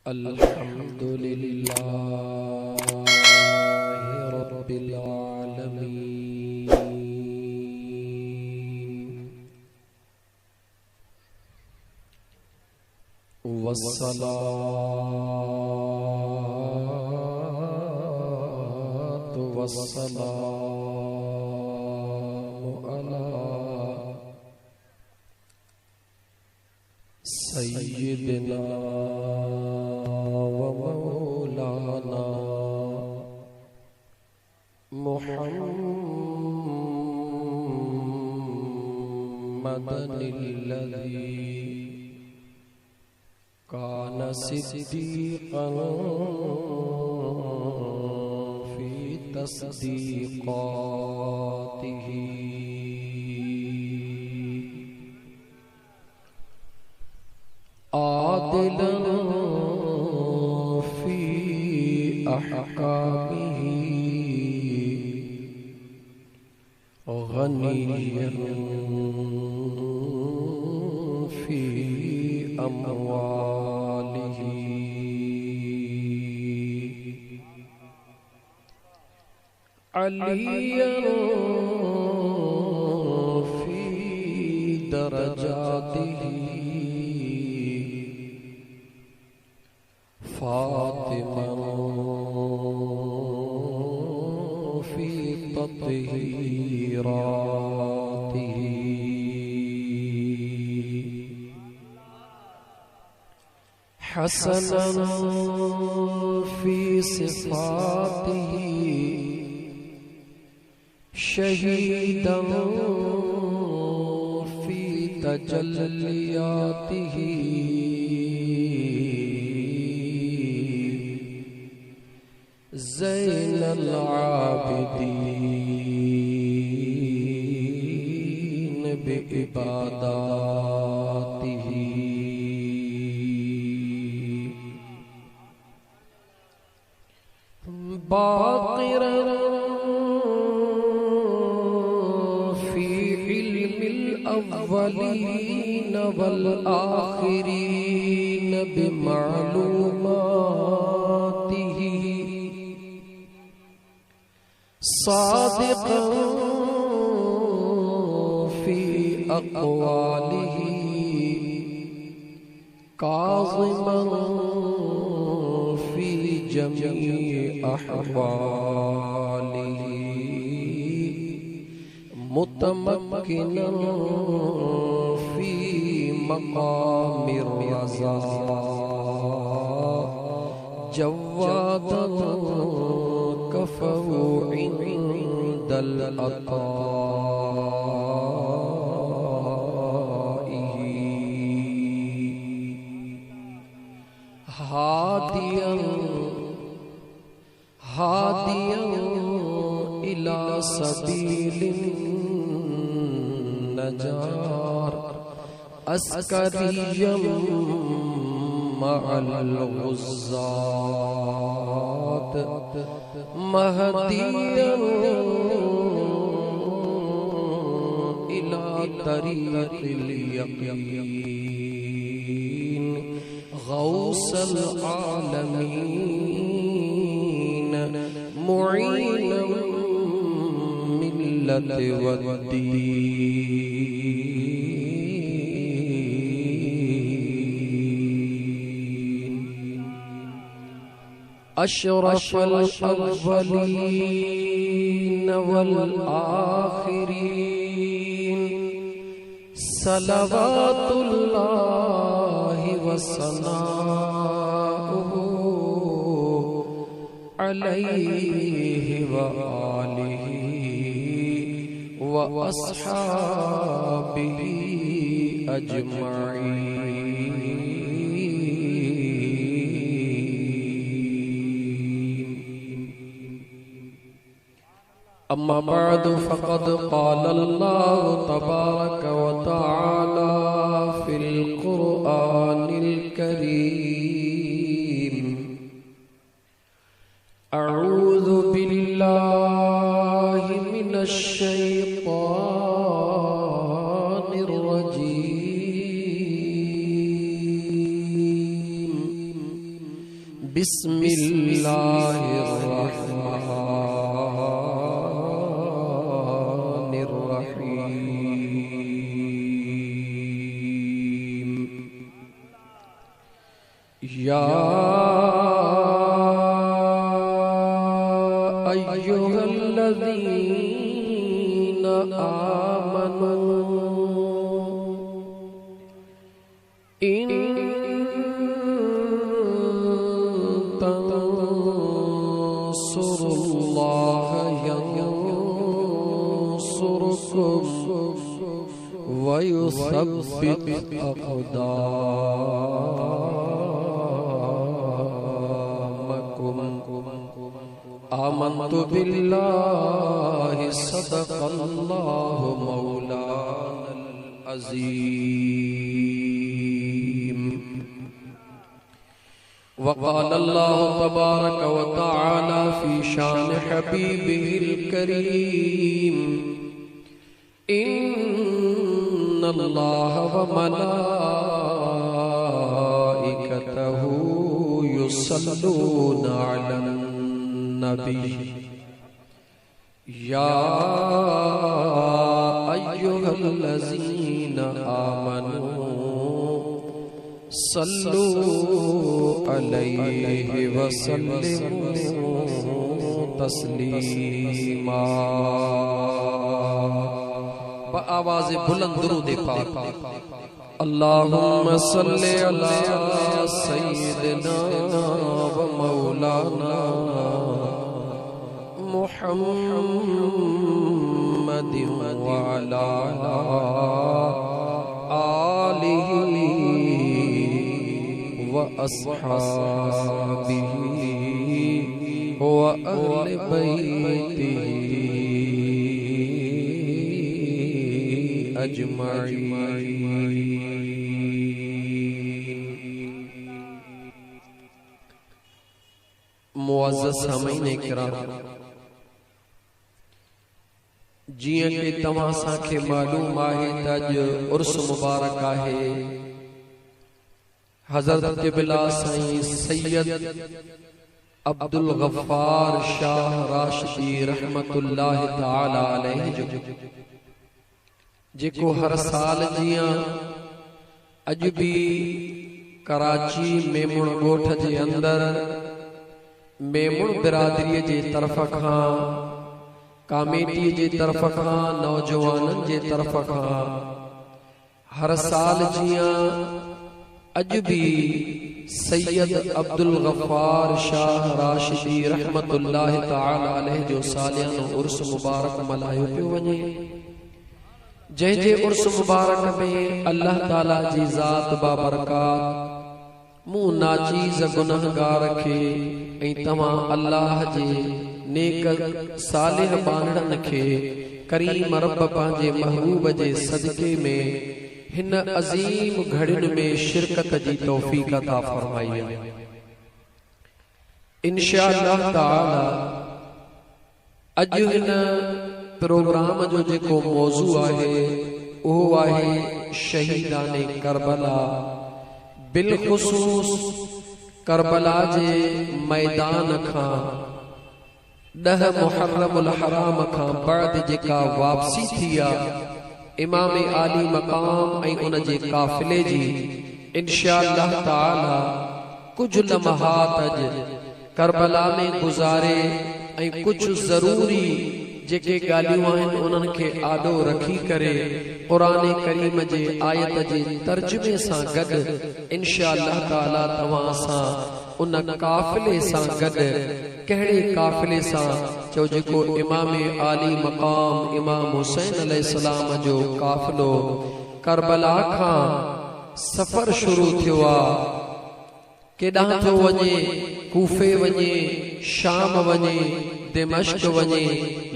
अल्हम्दुलिल्लाहि रब्बिल आलमीन वस्सलातु वस्सलामु अला सय्यिदिना व मौलाना मुहम्मदिल्लज़ी कान सिद्दीक़न फ़ी तस्दीक़ातिही आदिलन फ़ी अहकामिही गनिय्यन फ़ी अमवालिही अलिय्यन फ़ी दरजातिही फातिमन फ़ी तत्हीरातिही हसनन फ़ी सिफ़ातिही शहीदन फ़ी तजल्लियातिही ज़ैनल आबिदीन बिइबादातिही बाक़िरन फ़ी इल्मिल अव्वलीन वल आख़िरीन बिमालूमातिही सादिक़न फ़ी अक़वालिही काज़िमन फ़ी जमीइ अहवालिही मुतमक्किनन फ़ी मक़ामिर रज़ा जव्वादन कफ़ऊ इंदल अताइही हादियन इला सबीलिन नजार अस्करियम मअल गुज़्ज़ात महदियन इला तरीक़िल यक़ीन गौसल आलमीन मुईनन मिल्लत वद्दीन अशरफल अव्वलीन वल आखिरीन सलवातुल्लाहि व सलामुहु अलैहि व आलिहि व अस्हाबिहि अजमईन। अम्मा बअदु फ़क़द क़ाल अल्लाहु तबारक व तआला फ़िल क़ुरआनिल करीम अऊज़ु बिल्लाहि मिनश शैतानिर रजीम बिस्मिल्लाहिर्रहमानिर्रहीम। या अय्युहल्लज़ीना आमनू इन तंसुरुल्लाह यंसुरकुम वयुसब्बित अक़दामकुम। आमन्तु बिल्लाहि सदक़ल्लाहु मौलानल अज़ीम। वक़ाल अल्लाहु तबारक व तआला फ़ी शान हबीबिहिल करीम इन्नल्लाह व मलाइकतहु युसल्लूना अलन नबी या अय्युहल्लज़ीना आमनू सल्लू अलैहि वसल्लिमू तस्लीमा। आवाज़ बुलंद दुरूद पाक। अल्लाहुम्मा सल्लि अला सय्यिदिना व मौलाना मुहम्मदिन व अला आलिहि व अस्हाबिहि व अहले बैतिहि अजमाइन। मुअज़्ज़ज़ सामीन किराम, जियां कि तव्हां सां मालूम आहे त अॼु उर्स मुबारक आहे हज़रत क़िबला साईं सैयद अब्दुल गफ्फार शाह राशिदी रहमतुल्लाह तआला अलैहि जो जेको हर साल जियां अॼु भी कराची मेमुण ॻोठ जे अंदर मेमुण बिरादरीअ जे तरफ़ खां कामेटी जे तरफ़ खां नौजवाननि जे तरफ़ खां हर साल जियां अॼु भी सैयद अब्दुल गफ्फार शाह राशिदी रहमतुल्लाह तआला अलैहि जो सालियानो उर्स मुबारक मल्हायो पियो वञे, जंहिंजे उर्स मुबारक में अल्लाह ताला जी ज़ात बाबरकात मूं नाचीज़ गुनहगार खे ऐं तव्हां अल्लाह जे नेक सालिह बांधड़नि खे करीम रब पंहिंजे महबूब जे सदके में हिन अज़ीम घड़ियुनि में शिरकत जी तौफ़ीक़ अता फरमाई आहे। इंशाअल्लाह ताला अॼु हिन प्रोग्राम जो जेको मौज़ू आहे उहो आहे शहीदाने करबला, बिलख़ुसूस करबला जे मैदान खां 10 मुहर्रमुल हराम खां बाद जेका वापसी थी आहे इमाम आली मकाम ऐं उन जे काफ़िले जी इंशाअल्लाह ताला कुछ लम्हात अॼु करबला में गुज़ारे ऐं कुछ ज़रूरी जेके ॻाल्हियूं आहिनि उन्हनि खे आॾो रखी करे क़ुरान करीम जे आयत जे तर्जुमे सां गॾु इंशाअल्लाह ताला तव्हां सां उन काफ़िले सां गॾु कहिड़े काफ़िले सां चो जेको इमाम आली मकाम इमाम हुसैन अलैहिस्सलाम जो काफ़िलो करबला खां सफ़र शुरू थियो आहे, केॾांहुं थो वञे, कूफे वञे, शाम वञे, दिमश्क वञे,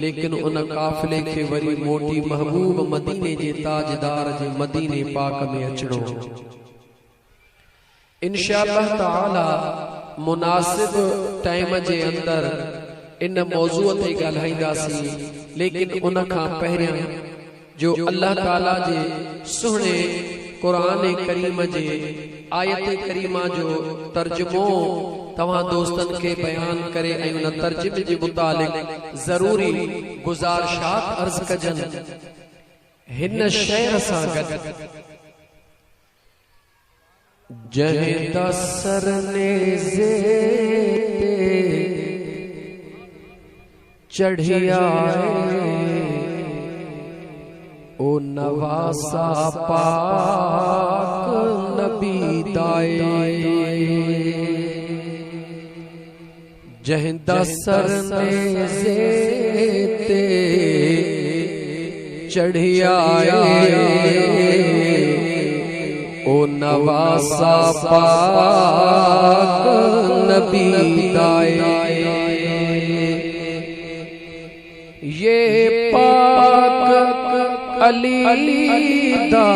लेकिन उन काफ़िले खे वरी मोटी महबूब मदीने जे ताजदार जे मदीने पाक में अचणो। इंशाअल्लाह ताला मुनासिब टाइम जे अंदर इन मौज़ूअ ते ॻाल्हाईंदासीं, लेकिन उन खां पहिरियां जो अल्लाह ताला जे सुहिणे कुरान करीम जे आयत करीमा जो तर्जुमो तव्हां दोस्तन के बयान करे ऐं उन तर्जुमे जे मुतालिक ज़रूरी गुज़ारिशात अर्ज़ कजन। हिन शेर सां गॾु जंहिं दा सर नेज़े ते चढ़िया ओ नवासा पाक नबी दाए जंहिं दा सर नेज़े ते चढ़िया ओ नवासा पाक नबी दाए ये पाक अली दा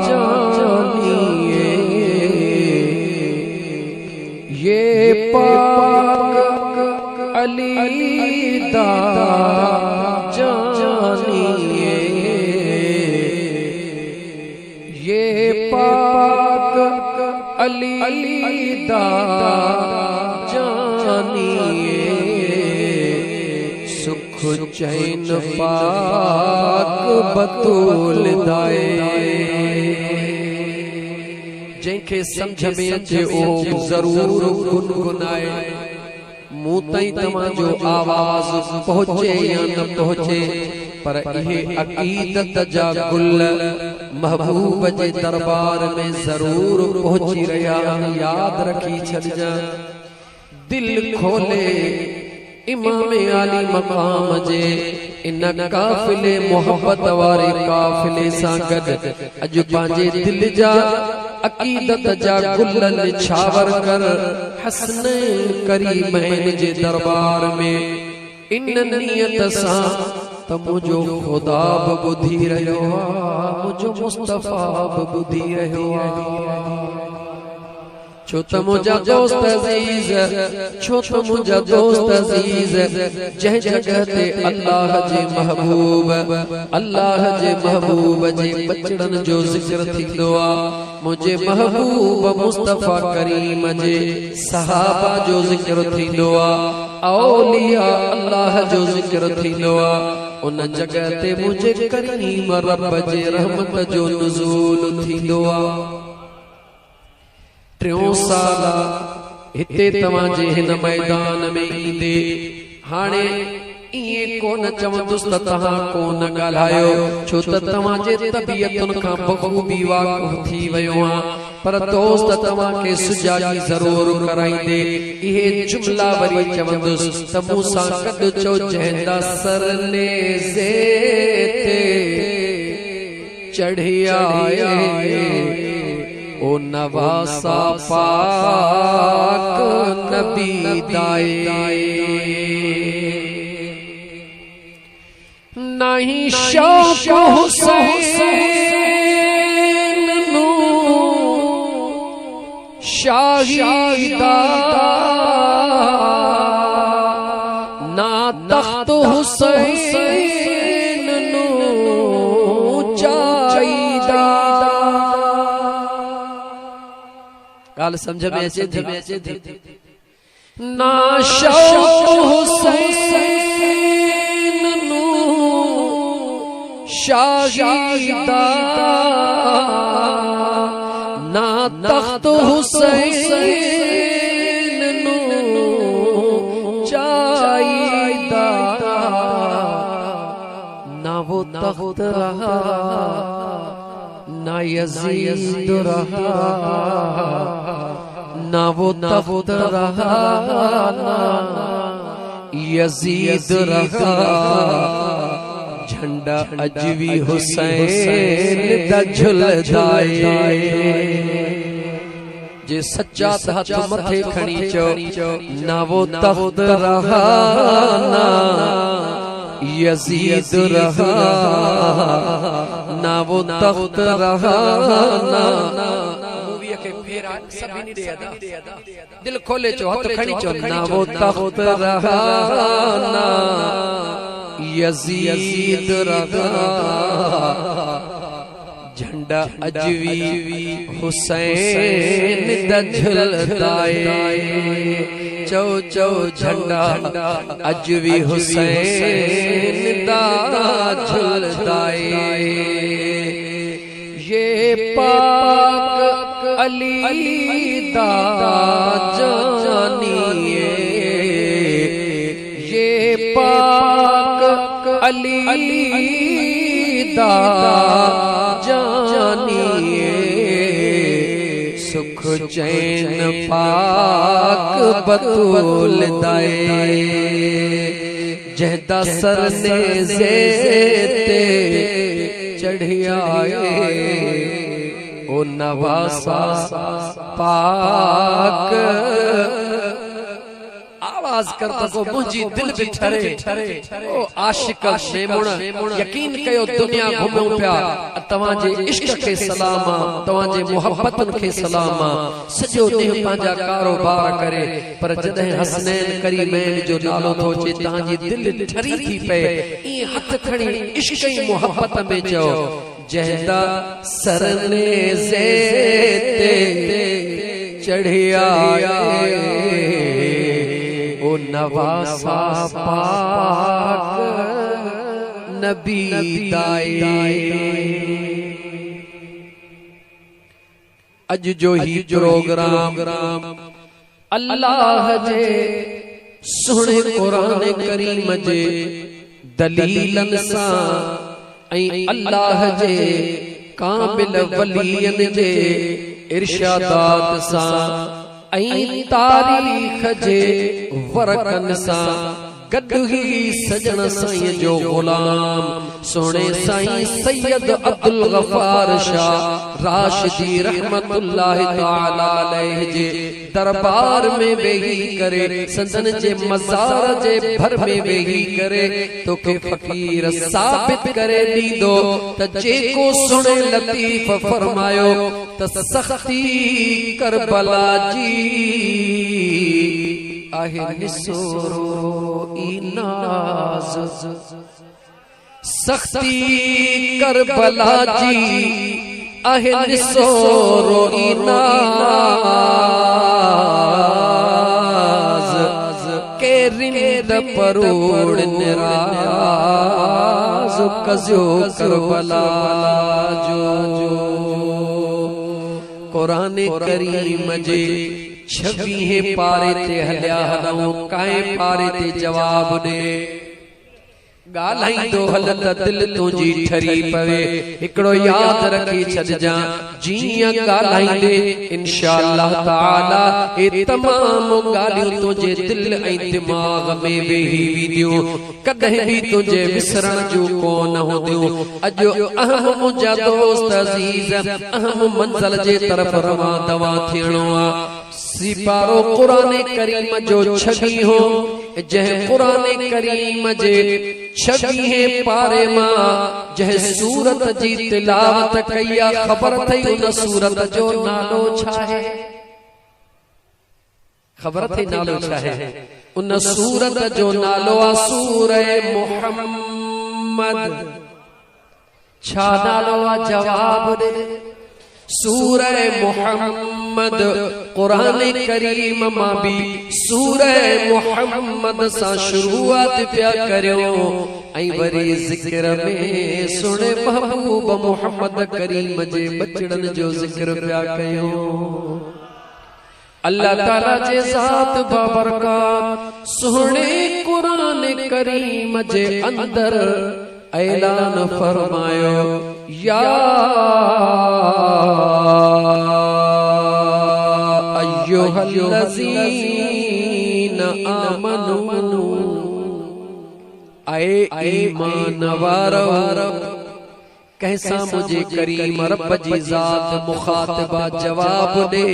जानिए ये पाक अली दा जानिए ये पाक अली दा जानिए सुख चैन पाक बतूल दाए जंहिंखे समझ में अचे ओ जरूर गुनगुनाए मूं ताईं तव्हां जो आवाज़ पहुचे या न पहुचे पर इहे अक़ीदत जा गुल महबूब जे दरबार में जरूर पहुची रहिया याद रखी छॾिजां। दिल खोले इमाम आली मकाम जे इन काफिले मोहब्बत वारे काफिले सां गॾु अॼु पंहिंजे दिल जा अक़ीदत जा गुल निछावर कर हसनैन करीमैन जे दरबार में इन नियत सां त मुंहिंजो ख़ुदा बि ॿुधी रहियो आहे मुंहिंजो मुस्तफ़ा बि ॿुधी रहियो आहे छो त मुंहिंजा दोस्त अज़ीज़ छो त मुंहिंजा दोस्त अज़ीज़ जंहिं जगह ते अल्लाह जे महबूब जे बचड़न जो ज़िक्र थींदो आहे मुंहिंजे महबूब मुस्तफ़ा करीम जे सहाबा जो ज़िक्र थींदो आहे औलिया अल्लाह जो ज़िक्र थींदो आहे उन जगह ते मुंहिंजे करीम रब जे रहमत जो नुज़ूल थींदो आहे। 3 साल हिते तव्हां जे हिन मैदान में ईंदे हाणे इएं कोन चवंदुसि त तव्हां कोन ॻाल्हायो छो त तव्हां जे तबियतुनि खां बख़ूबी वाक़ुफ़ थी वियो आहियां पर दोस्त तव्हां खे सुजागी ज़रूर कराईंदे इहे जुमला वरी चवंदुसि त मूं सां गॾु चओ जंहिं दा सर नेज़े ते चढ़िया ओ नवासा पाक नबी दाए नहीं शौक हुसैन नू शाहीदा ना तख्त हुसैन नू चाहिदा गाल समझ में अचे थी ना शौक हुसैन नू शाहीदा ना तख्त हुसैन नू चाहिदा ना वो तख्त रहा ना यजीद रहा ना वो तख्त रहा ना यजीद रहा झंडा अजवी हुसैन दा झुलदाए जे सच्चा हथ मथे खणी चो ना वो तख्त रहा ना यजीद रहा ना वो तख्त रहा ना दिल खोले चो हथ खणी चो ना वो तख्त रहा ना यजीद रहा झंडा झंडा अजवी हुसैन दा झुलदाए चौ चौ झंडा अजवी हुसैन दा झुलदाए ये पाक अली दा जानिए ये पाक अली दा जानिए सुख चैन पाक बतूल दाए जहदा सर ने ज़ेते चढ़िया ओ नवासा पाक आवाज करता को मुझी दिल भी ठरे ओ आशिक मेमुण यकीन कयो दुनिया घुमो पिया तवाजे इश्क के सलामा तवाजे मोहब्बतन के सलामा सजो देह पांजा कारोबार करे पर जदे हसनैन करीमैन जो नालो थो चे तांजी दिल ठरी थी पे ई हथ खणी इश्क ई मोहब्बत में चो जहदा सरने ज़ेते चढ़िया ओ नवासा पाक नबी दाए अज जो ही प्रोग्राम अल्लाह जे सुने कुरान करीम जे दलीलन सा अल्लाह जे कामिल वलियन जे इरशादात सा तारीख जे वरकन सा गदही सजन साईं जो गुलाम सोने साईं सैयद अब्दुल गफ्फार शाह राशिदी रहमतुल्लाह तआला अलैह जे दरबार में बेही करे संदन जे मज़ार जे भर में बेही करे तो के फकीर साबित करे दीदो त जेको सुने लतीफ फरमायो त सख्ती करबला जी आहे निसोरो इनाज सख्ती करबला जी आहे निसोरो इनाज के रिंद परोड़ निराज कजो करबला जो कुरान करीम जे 26 पारे ते हलिया हलऊं काए पारे ते जवाब दे गालाई दो हलत दिल तुझी ठरी पवे इकड़ो याद रखी छजा जिया गालाई दे इंशाअल्लाह ताला ए तमाम गालियों तुझे दिल ऐ दिमाग में वेही वीडियो कदे भी तुझे विसरण जो को न हो दियो अजो अहम मुजा दोस्त अजीज अहम मंजिल जे तरफ रवा दवा थियणो आ सिपारो कुरान करीम जो 26 हो जह कुरान करीम जे 26 पारे मां जह सूरत जी तिलावत कया खबर थई उन सूरत जो नालो छा है खबर थई नालो छा है उन सूरत जो नालो आ सूरह मुहम्मद छा नालो आ जवाब दे सूरह मुहम्मद कुरान करीम मां भी सूरह मुहम्मद सा शुरुआत प्या करियो ऐ वरी जिक्र में सुने महबूब मुहम्मद करीम जे बचड़न जो जिक्र प्या कयो अल्लाह ताला जे ज़ात बाबरकत सुने कुरान करीम जे अंदर ऐलान फरमायो या अय्युहल्लज़ीना आमनू आए ईमान वारो कैसा मुझे करीम रब जी ज़ात मुखातिबा जवाब दे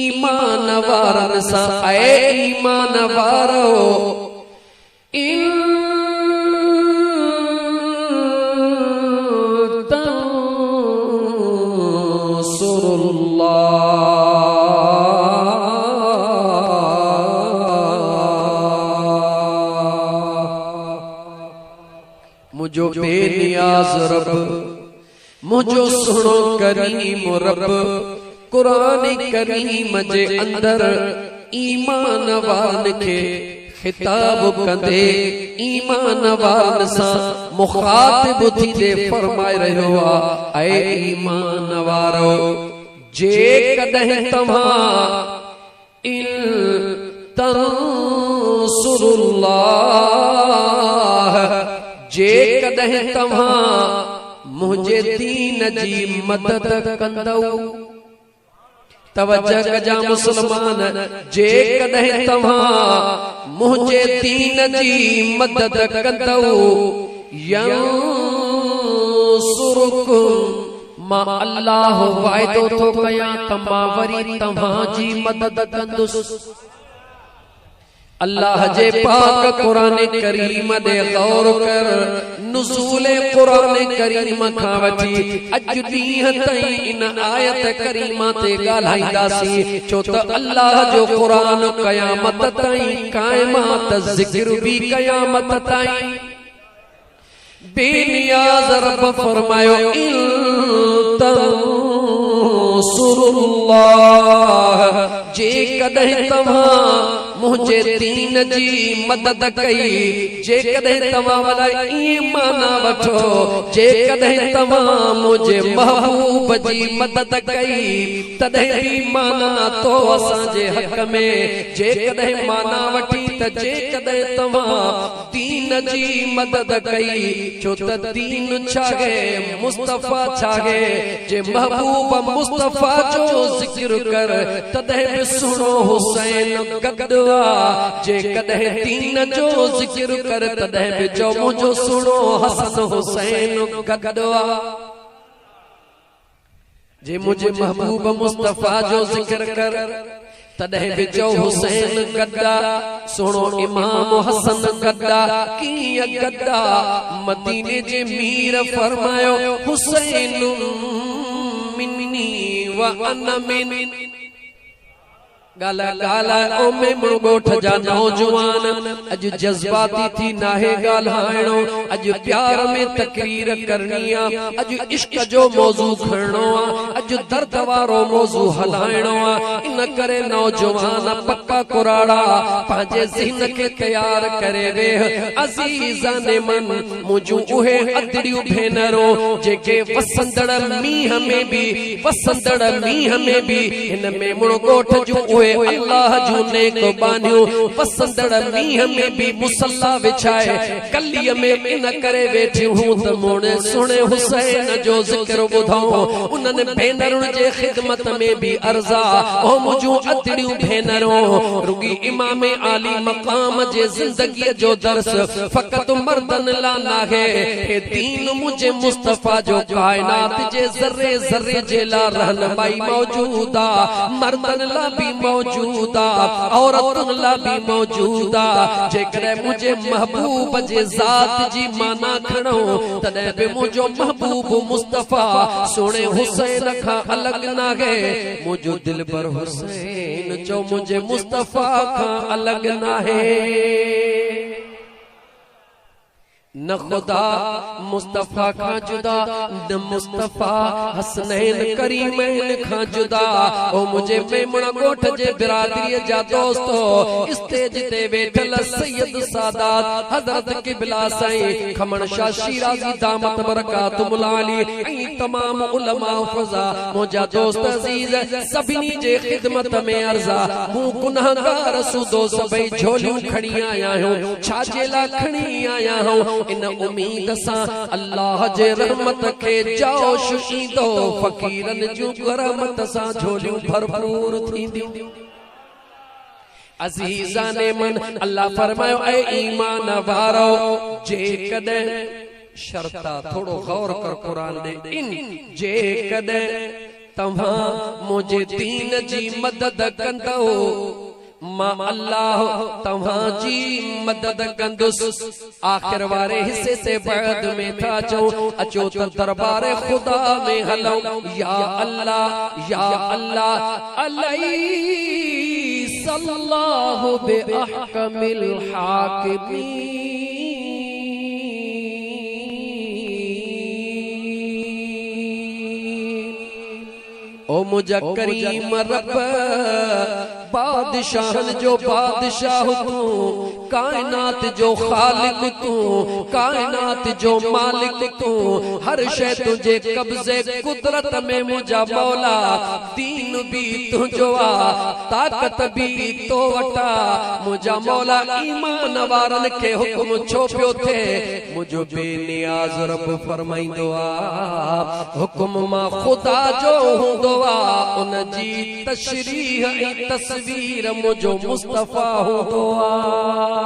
ईमान वारन सा आए ईमान वारो इन मुझो बेनियाज रब मुझो सुनो करीम रब कुरान करीम जे अंदर ईमान वारन के खिताब कंदे ईमान वारन सा मुखातिब थी दे फरमाए रहो आ ऐ ईमान वारो जे कदह तमा इन तंसुरुल्लाह जे कदह तमा मुझे दीन जी मदद कंदौ तवज्जो कजा मुसलमान जे कदह तमा मुझे दीन जी मदद कंदौ यंसुरुकुम मा अल्लाह वायदो तो कया तमा वरी तमा जी मदद कंदुस अल्लाह जे पाक कुरान करीम दे गौर कर नुज़ूल कुरान करीम खां वठी अज ॾींहं ताईं इन आयत करीमा ते ॻाल्हाईंदासीं छो त अल्लाह जो कुरान क़यामत ताईं क़ाइमात ज़िक्र भी क़यामत ताईं बेनियाज़ रब फरमायो इन तंसुरुल्लाह जे कदह तव्हां मुझे दीन जी मदद कई जे कदह तव्हां वाला ईमान वठो जे कदह तव्हां मुझे महबूब जी मदद कई तदह भी माना तो असां जे हक में जे कदह माना वठी त जे कदह तव्हां दीन जी मदद कई छो त दीन छागे मुस्तफा छागे जे महबूब मुस्तफा जो जिक्र कर तदह भी सुनो हुसैन गद जे कदह दीन जो जिक्र कर तदह भी जो मुझो सुनो हसन हुसैन गदवा जे मुझे महबूब मुस्तफा जो जिक्र कर तदह भी जो हुसैन गदा सुनो इमाम हसन गदा किया गदा मदीने जे मीर फरमायो हुसैन मिन्नी व अना मिन गाला गाला ओ में मुगोठ जा नौजवान अज जज्बाती थी नाहे गाल्हाइणो अज प्यार में तकरीर करनिया अज इश्क जो मौजू खणो अज दर्द वारो मौजू हलाइणो इन करे नौजवान पक्का कुराड़ा पांजे ज़हन के तैयार करे वे अजीज़ान मन मुजू उहे अदड़ियूं भेनरो जेके वसंदड़ मींह में भी इन में मुगोठ जो अल्लाह जो नेक बानियो वसंदड़ मींह में भी मुसल्ला विछाए कलिय में इन करे वेठी हूं त मोने सुने हुसैन जो जिक्र बुधाओ उनने भेनरुन जे खिदमत में भी अर्जा ओ मुजो अतड़ियों भेनरो रुगी इमाम आली मकाम जे जिंदगी जो दर्स फकत मर्दन ला नाहे हे दीन मुझे मुस्तफा जो कायनात जे जर्रे जर्रे जे ला रहनुमाई मौजूदा मर्दन ला भी मौजूदा औरतुन ला भी मौजूदा जेकरे मुझे महबूब जे जात जी माना खणो तदे बे मुझो महबूब मुस्तफा सोने हुसैन का अलग ना है मुझो दिल पर हुसैन जो मुझे मुस्तफा का अलग ना है न खुदा मुस्तफा का जुदा न मुस्तफा हसनैन करीमैन का जुदा ओ मुझे मेमना गोठ जे बिरादरी जा दोस्तो स्टेज ते बैठल सैयद सादात हजरत किबला साईं खमण शाह शिराजी दामत बरकातुल आली ऐ तमाम उलमा फजा मुजा दोस्त अजीज सभिनी जे खिदमत में अर्जा हूं गुनाहगार सुदो सभई झोलियूं खणी आया हूं छाजेला खणी आया हूं इन उम्मीद सा अल्लाह जे रहमत के जाओ शुशीदो फकीरन जो रहमत सा झोलियूं भरपूर थींदी अजीजान मन अल्लाह फरमायो ऐ ईमान वारो जे कदे शर्ता थोड़ो गौर कर कुरान दे इन जे कदे तव्हां मुझे दीन जी मदद कंदो मा अल्लाह तव्हां जी मदद कंदुस आखिर वारे हिस्से से बाद में था अचो तो दरबार खुदा में हलो या अल्लाह अलई सल्लल्लाहु बि अहकमिल हाकिमीन मुझा करीम रब बादशाहन जो बादशाह तू, कायनात जो खालिक तू, कायनात जो मालिक तू, हर शय तुझे कब्जे कुदरत में मुझा मौला। दीन भी तुझो आ, ताकत भी तो वटा, मुझा मौला ईमान वारन के हुक्म छो पियो थे, मुझो बेनियाज रब फरमाइंदो आ, हुक्म मां खुदा जो हुंदो आ, उन जी तशरीह ऐं तस्वीर मुझो मुस्तफा हुंदो आ।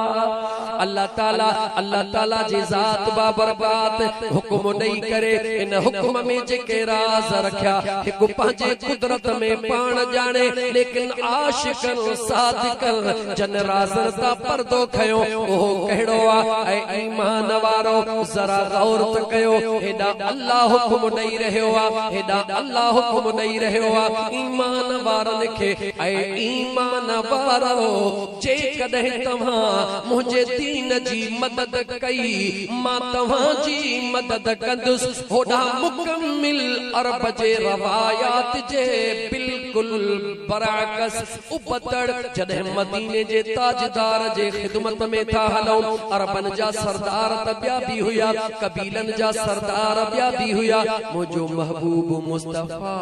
अल्लाह ताला जी ज़ात बाबरकात हुक्म ॾेई करे इन हुक्म में जेके राज रखिया हिकु पंहिंजे कुदरत में पाण ॼाणे, लेकिन आशिकन सादिकन जन राज़न ता पर्दो खयो ओहो कहिड़ो आ। ऐं ईमान वारो ज़रा गौर त कयो, हेॾा अल्लाह हुक्म ॾेई रहियो आ, हेॾा अल्लाह हुक्म ॾेई रहियो आ ईमान वारनि खे। ऐं ईमान वारो जेकॾहिं तव्हां मुंहिंजे दीन जी मदद कई, मां तव्हां जी मदद कंदुसि। होॾा मुकम्मिल अरब जे रवायात जे बिल्कुल बराकस उबतड़ जॾहिं मदीने जे ताजदार जे खिदमत में था हलऊं, अरबन जा सरदार त ॿिया बि हुया, कबीलन जा सरदार ॿिया बि हुया, मुंहिंजो महबूब मुस्तफा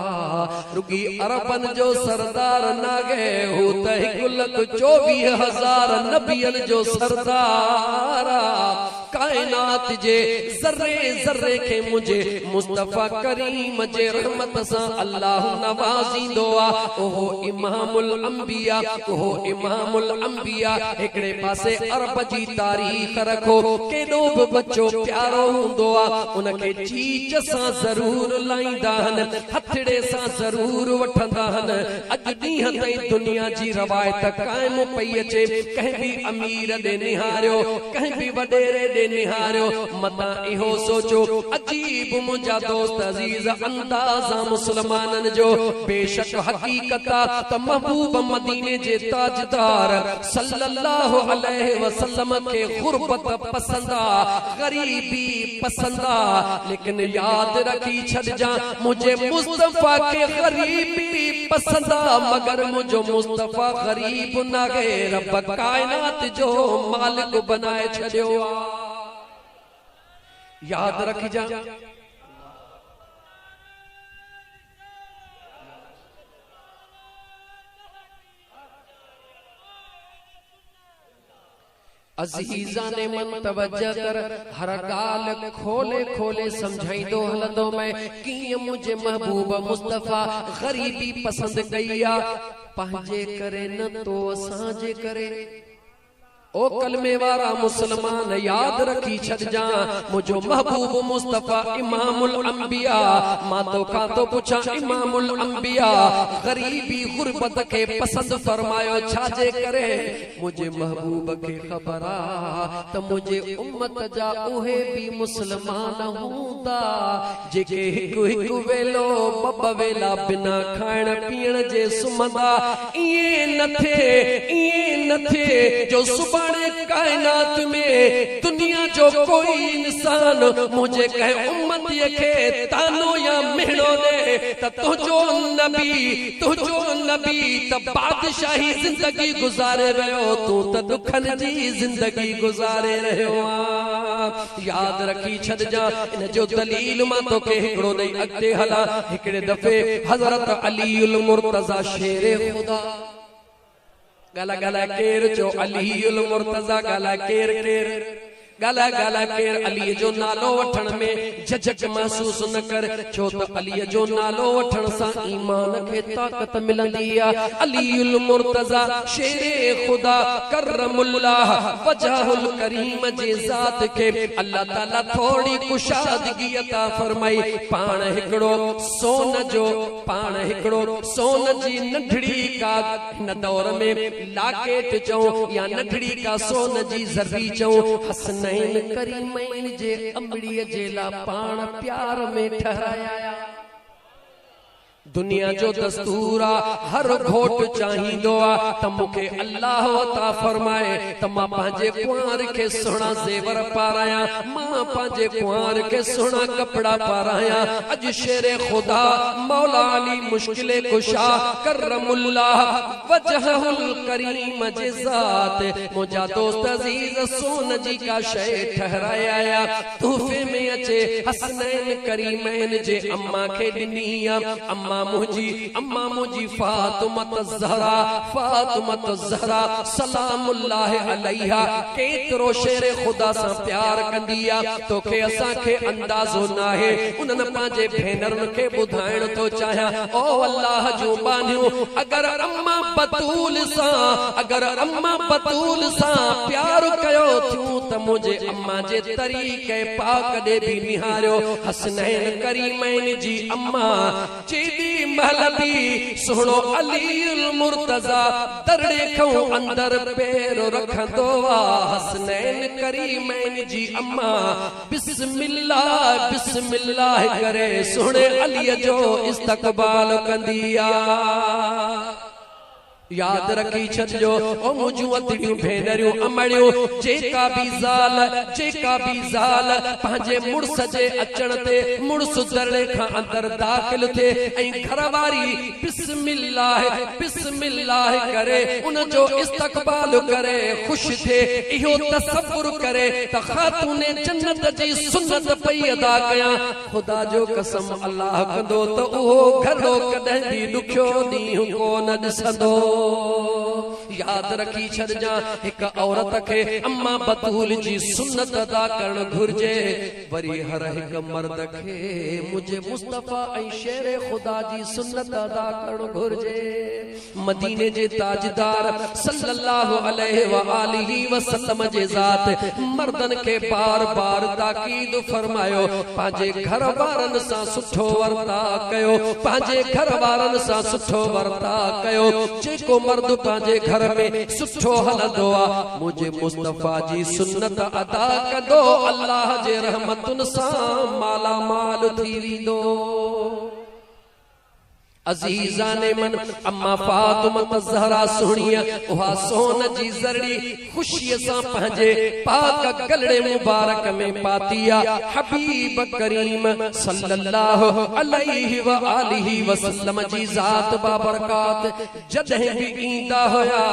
रुगी अरबन जो सरदार ना गए, हू त 1,24,000 नबियन जो सरदार। कायनात जे ज़र्रे ज़र्रे के मुझे मुस्तफा करीम जे रहमत सां अल्लाह नवाज़ींदो आ। ओहो इमामुल अंबिया, ओहो इमामुल अंबिया। हिकड़े पासे अरब जी तारीख़ रखो, केॾो बि बच्चो प्यारो हूंदो आ, उनखे चीच सां ज़रूर लाईंदा हन, हथड़े सां ज़रूर वठंदा हन। अॼु ॾींहं ताईं दुनिया जी रवायत कायम पई अचे, कंहिं बि अमीर ॾे निहारियो, कंहिं बि वॾेरे ॾे निहारियो, मता इहो सोचो अजीब मुंहिंजा दोस्त अजीज अंदाज़ा मुसलमानन जो। बेशक हकीकत त महबूब मदीने जे ताजदार सल्लल्लाहु अलैहि वसल्लम के गुरबत पसंद आ, गरीबी पसंद आ, लेकिन याद रखी छॾजा मुझे मुस्तफा के गरीबी पसंद आ, मगर मुझो मुस्तफा गरीब न गए, रब कायनात जो मालिक बनाए छॾियो आ। याद रखिजा। अज़ीज़ा ने मन तवज्जो कर, हर गाल खोले खोले समझाइंदो हलंदो मैं, कीअं मुझे महबूब मुस्तफा गरीबी पसंद कई आ, पंहिंजे करे न तो असांजे करे। ओ कलमे वारा मुसलमान याद रखी छॾजा, मुझो महबूब मुस्तफा इमामुल अंबिया। मां तो का तो पुछा इमामुल अंबिया गरीबी गुरबत के पसंद फरमायो छाजे करे? मुझे महबूब के खबर आ त मुझे उम्मत जा उहे भी मुसलमान हूंदा जेके हिकु हिकु वेलो ॿ वेला बिना खाइण पीअण जे सुम्हंदा। इएं न थे जो कायनात में दुनिया जो कोई इंसान मुझे कहे उम्मतीअ खे तानो या मिहणो दे त तुझो नबी त बादशाही जिंदगी गुजारे रहियो, तू त दुखन जी जिंदगी गुजारे रहियो आ। याद रखी छॾजा इन जो दलील मां तोखे हिकिड़ो ॾेई अॻिते हलां। हिकिड़े दफ़े हज़रत अलीउल मुर्तज़ा शेरे ख़ुदा गाला गाला केर जो अलीउल मुर्तज़ा गाला केर गाला गाला केर अली जो नालो वठण में झझक महसूस न कर, छो त अली जो नालो वठण सां ईमान खे ताकत मिलंदी आ। अलीउल मुर्तज़ा शेरे खुदा करमुल्लाह वजहुल करीम जे ज़ात खे अल्लाह ताला थोड़ी कुशादगी अता फरमाई। पाण हिकड़ो सोन जी नंढड़ी का न दौर में लाकेट चऊं या नंढड़ी का सोन जी ज़री चऊं, हसन करीमैन जे अमड़ीअ जे ला पाण प्यार में ठहराया। दुनिया जो दस्तूर आ हर घोट चाहिंदो आ त मूंखे अल्लाह अता फरमाए त मां पंहिंजे कुंवार खे सुहिणा ज़ेवर पारायां, मां पंहिंजे कुंवार खे सुहिणा कपड़ा पारायां। अॼु शेरे ख़ुदा मौला अली मुश्किल कुशा करमुल्लाह वजहुल करीम जे ज़ात मुंहिंजा दोस्त अज़ीज़ सोन जी का शइ ठहराया तोहफे में अचे हसनैन करीमैन जे अम्मा खे ॾिनी आ। अम्मा मुझी फातिमत ज़हरा सलामुल्लाह अलैहा केतिरो शेर खुदा सां प्यार कंदी आ तोखे असां खे अंदाज़ो नाहे। उन्हनि पंहिंजे भेनरनि खे ॿुधाइण थो चाहियां ओ अल्लाह जूं बानियूं अगर अम्मा बतूल सां प्यार कयो थियूं त मुझे अम्मा जे तरीक़े पाक ॾे बि निहारियो। हसनैन करीमैन जी अम्मा चेदी महलबी सुनो अलीउल मुर्तजा दरड़े खां अंदर पैर रखंदो आ। हसनैन करीमैन जी अम्मा बिस्मिल्लाह बिस्मिल्लाह करे सुने अली जो इस्तकबाल कंदी आ। याद रखी छो ओ मुझू अतड़ियों भेनरियों अमड़ियों जेका भी ज़ाल पंहिंजे मुड़स जे अचण ते मुड़स दरड़े खां अंदर दाखिल थे ऐं घरवारी बिस्मिल्लाह करे उन जो इस्तकबाल करे खुश थे इहो तसव्वुर करे त खातून जन्नत जी सुन्नत पई अदा कयां। खुदा जो कसम अल्लाह कंदो त उहो घरो कॾहिं भी ॾुखियो ॾींहुं कोन ॾिसंदो। याद रखी छॾजां हिक औरत खे अम्मा बतूल जी सुन्नत अदा करण घुर्जे। वरी हर हिक मर्द खे मुझे मुस्तफा ऐं शेर खुदा जी सुन्नत अदा करण घुर्जे। मदीने जे ताजदार सल्लल्लाहु अलैहि व आलिहि वसल्लम जे ज़ात मर्दन के बार बार ताकीद फरमायो पंहिंजे घर वारनि सां सुठो वर्ता कयो, पंहिंजे घर वारनि सां सुठो वर्ता कयो। जेको मर्द पंहिंजे घर में सुठो हलंदो आ मुझे मुस्तफा जी सुन्नत अदा कंदो अल्लाह जे रहमतुन सां माला माल थी वेंदो। अजीज़ाने मन अम्मा फातिमा ज़हरा सुहिणिया उहा सोन जी ज़रड़ी खुशीअ सां पंहिंजे पाक गलड़े मुबारक में पातिया। हबीब करीम सल्लल्लाहु अलैहि व आलिहि वसल्लम जी ज़ात बाबरकात जॾहिं भी ईंदा हुया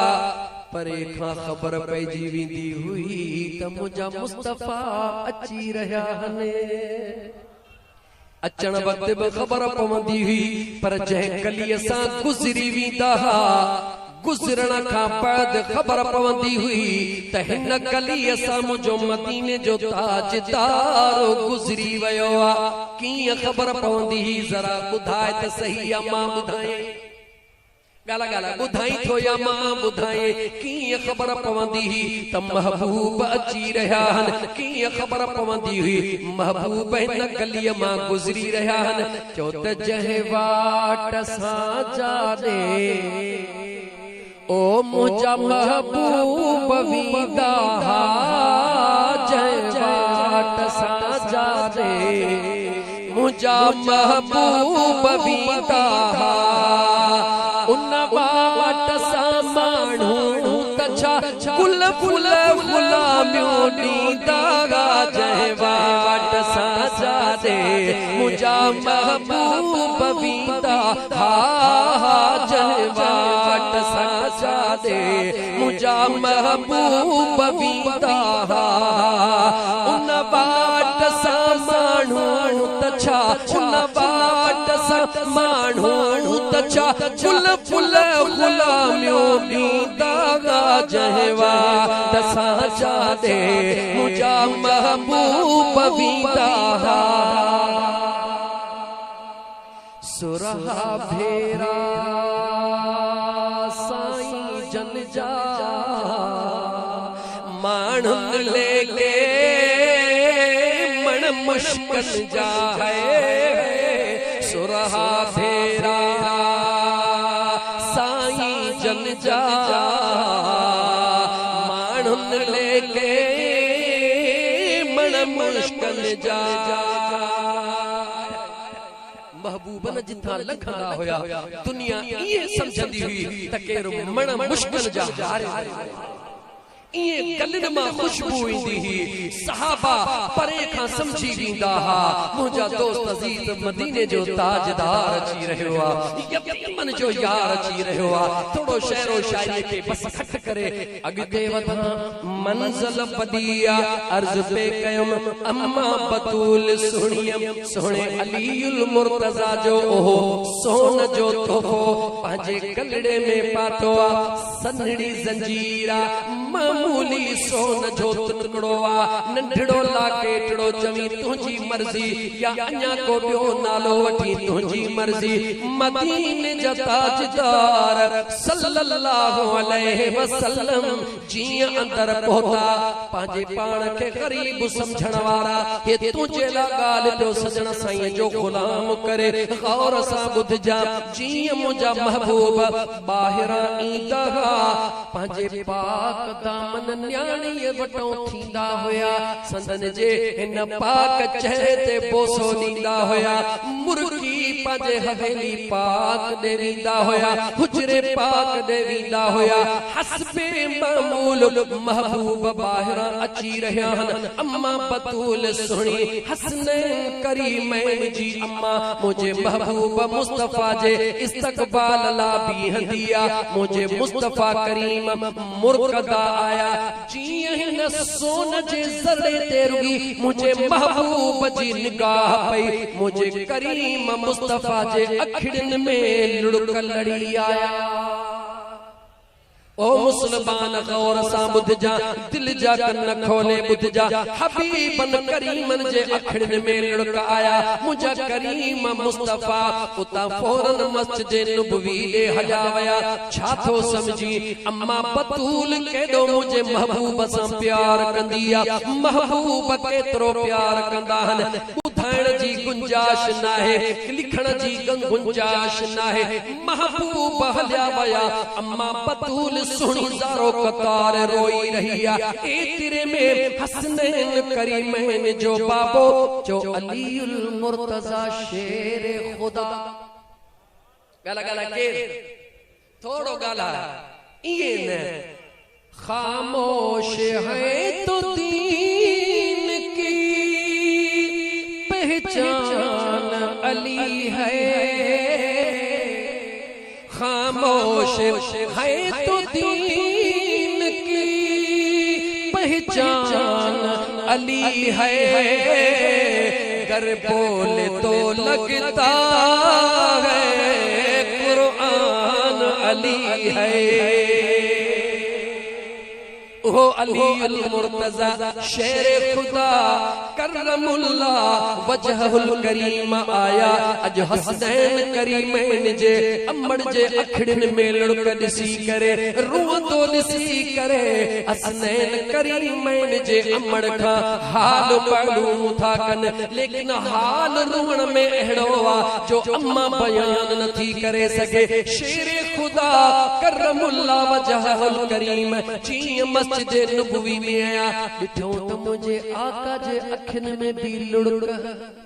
परे खां ख़बर पइजी वेंदी हुई त मुंहिंजा मुस्तफा अची रहिया आहिनि। अचण वक्त भी खबर पवंदी हुई पर जंहिं गलीअ सां गुज़री वेंदा हा गुज़रण खां बाद खबर पवंदी हुई त हिन गलीअ सां मुंहिंजो मदीने जो ताजदार गुज़री वियो आ। कीअं खबर पवंदी हुई ज़रा ॿुधाए त सही आ मां ॿुधाए गाला बुधाई थो या मां बुधाए। कीअं खबर पवंदी हुई त महबूब अची रहिया आहिनि, कीअं खबर पवंदी हुई महबूब हिन गलीअ मां गुज़री रहिया आहिनि। चो त जंहिं वाट सां जाॾे ओ मुंहिंजा महबूब वेंदा हा, जंहिं वाट सां जाॾे मुंहिंजा महबूब वेंदा हा उन वाट सां माण्हू त छा गुल फुल गुलामियूं ॾींदा। जंहिं वाट सां जाॾे मुंहिंजा महबूब वेंदा हा, जंहिं वाट सां जाॾे मुंहिंजा महबूब वेंदा हा उन वाट सां माण्हू त छा उन वाट सां माण्हू त छा गुल फुल गुलामियूं ॾींदा। जंहिं वाट सां जाॾे मुंहिंजा महबूब वेंदा हा। सुरहा भेरा साईं जन जा माण्हुनि लेके मण मुश्किल जा है। सुरहा भेरा साईं जन जा माण्हुनि लेके मण मुश्किल जा महबूबन जिथा लखंदा होया दुनिया ये समझंदी हुई त केरो मण मुश्किल जा हारे ये गलन मां खुशबू इंदी ही सहाबा परे खां समझी वींदा हा मुंहिंजा दोस्त अजीज मदीने जो ताजदार अची रहियो आ यतीमन जो यार अची रहियो आ थोड़ो शेरो शायरी के बस खट करे अगते वधा मंजिल बदिया अर्ज पे कयम अम्मा बतूल सुनियम सोने अलीउल मुर्तजा जो ओहो सोन जो तोहफो पांजे कलड़े में पातो सनड़ी जंजीरा मामूली सोन जो टुकड़ो आ नंढड़ो लाकेटड़ो चवी तुझी मर्जी या अन्या को बियो नालो वठी तुझी मर्जी मदीने जा ताजदार सल्लल्लाहु अलैहि वसल्लम जिया अंदर पहुता पांजे पाण के करीब समझण वारा ये तुझे ला गाल जो सजण साईं जो गुलाम करे गौर सा बुध जा जिया मुजा महबूब बाहिरा ईंदा पांजे पाक दामन न्याणी वटो थींदा होया संदन जे इन पाक चेहरे ते बोसो नींदा होया मुर्गी पांजे हवेली पाक दे वींदा होया हुजरे पाक दे वींदा होया हसबे मामूल महबूब बाहर अची रहया हन अम्मा बतूल सुणी हसनैन करीमैन जी अम्मा मुझे महबूब मुस्तफा जे इस्तकबाल ला भी हदिया मुझे मुस्तफा करीम मुर्कदा आया जियन सोन जे जरे ते रुगी मुझे महबूब जी निगाह पई मुझे करीम मुस्तफा जे अखड़न में लुढ़क लड़ी आया ओ मुसलमान गौर सा बुध जा दिल जा कन खोले बुध जा हबीबन करीमन जे अखड़न में लुढ़क आया मुझा करीम मुस्तफा उता फौरन मस्जिद नबवी दे हजा वया छाथो समझी अम्मा बतूल केडो मुझे महबूब सा प्यार कंदिया महबूब केतरो प्यार कंदा हन बुधाइण जी गुंजाइश नाहे लिखण जी गुंजाइश नाहे महबूब हलिया वया अम्मा बतूल सुनी जारो कतार रोई रहिया ए तेरे में हसनैन करीमैन जो बाबो जो अलीउल मुर्तजा शेर खुदा गाला गाला के थोड़ो गाला ये न खामोश है तो दीन की पहचान अली है खामोश है तो दीन की पहचान अली है गर बोले तो लगता है कुरान अली है ओ अलीउल मुर्तजा शेर खुदा करमुल्ला वजहुल करीम आया अज हसनैन करीमैन जे अम्मड़ जे अखड़न में लुढ़क दिसी करे रोंदो दिसी करे हसनैन करीमैन जे अम्मड़ का हाल मालूम था कन लेकिन हाल रोण में एड़ो आ जो अम्मा बयान नथी करे सके शेर खुदा करमुल्ला वजहुल करीम जी मस्जिद नबवी में आया डिठो तो मुझे आका जे अखिन में भी लुढ़क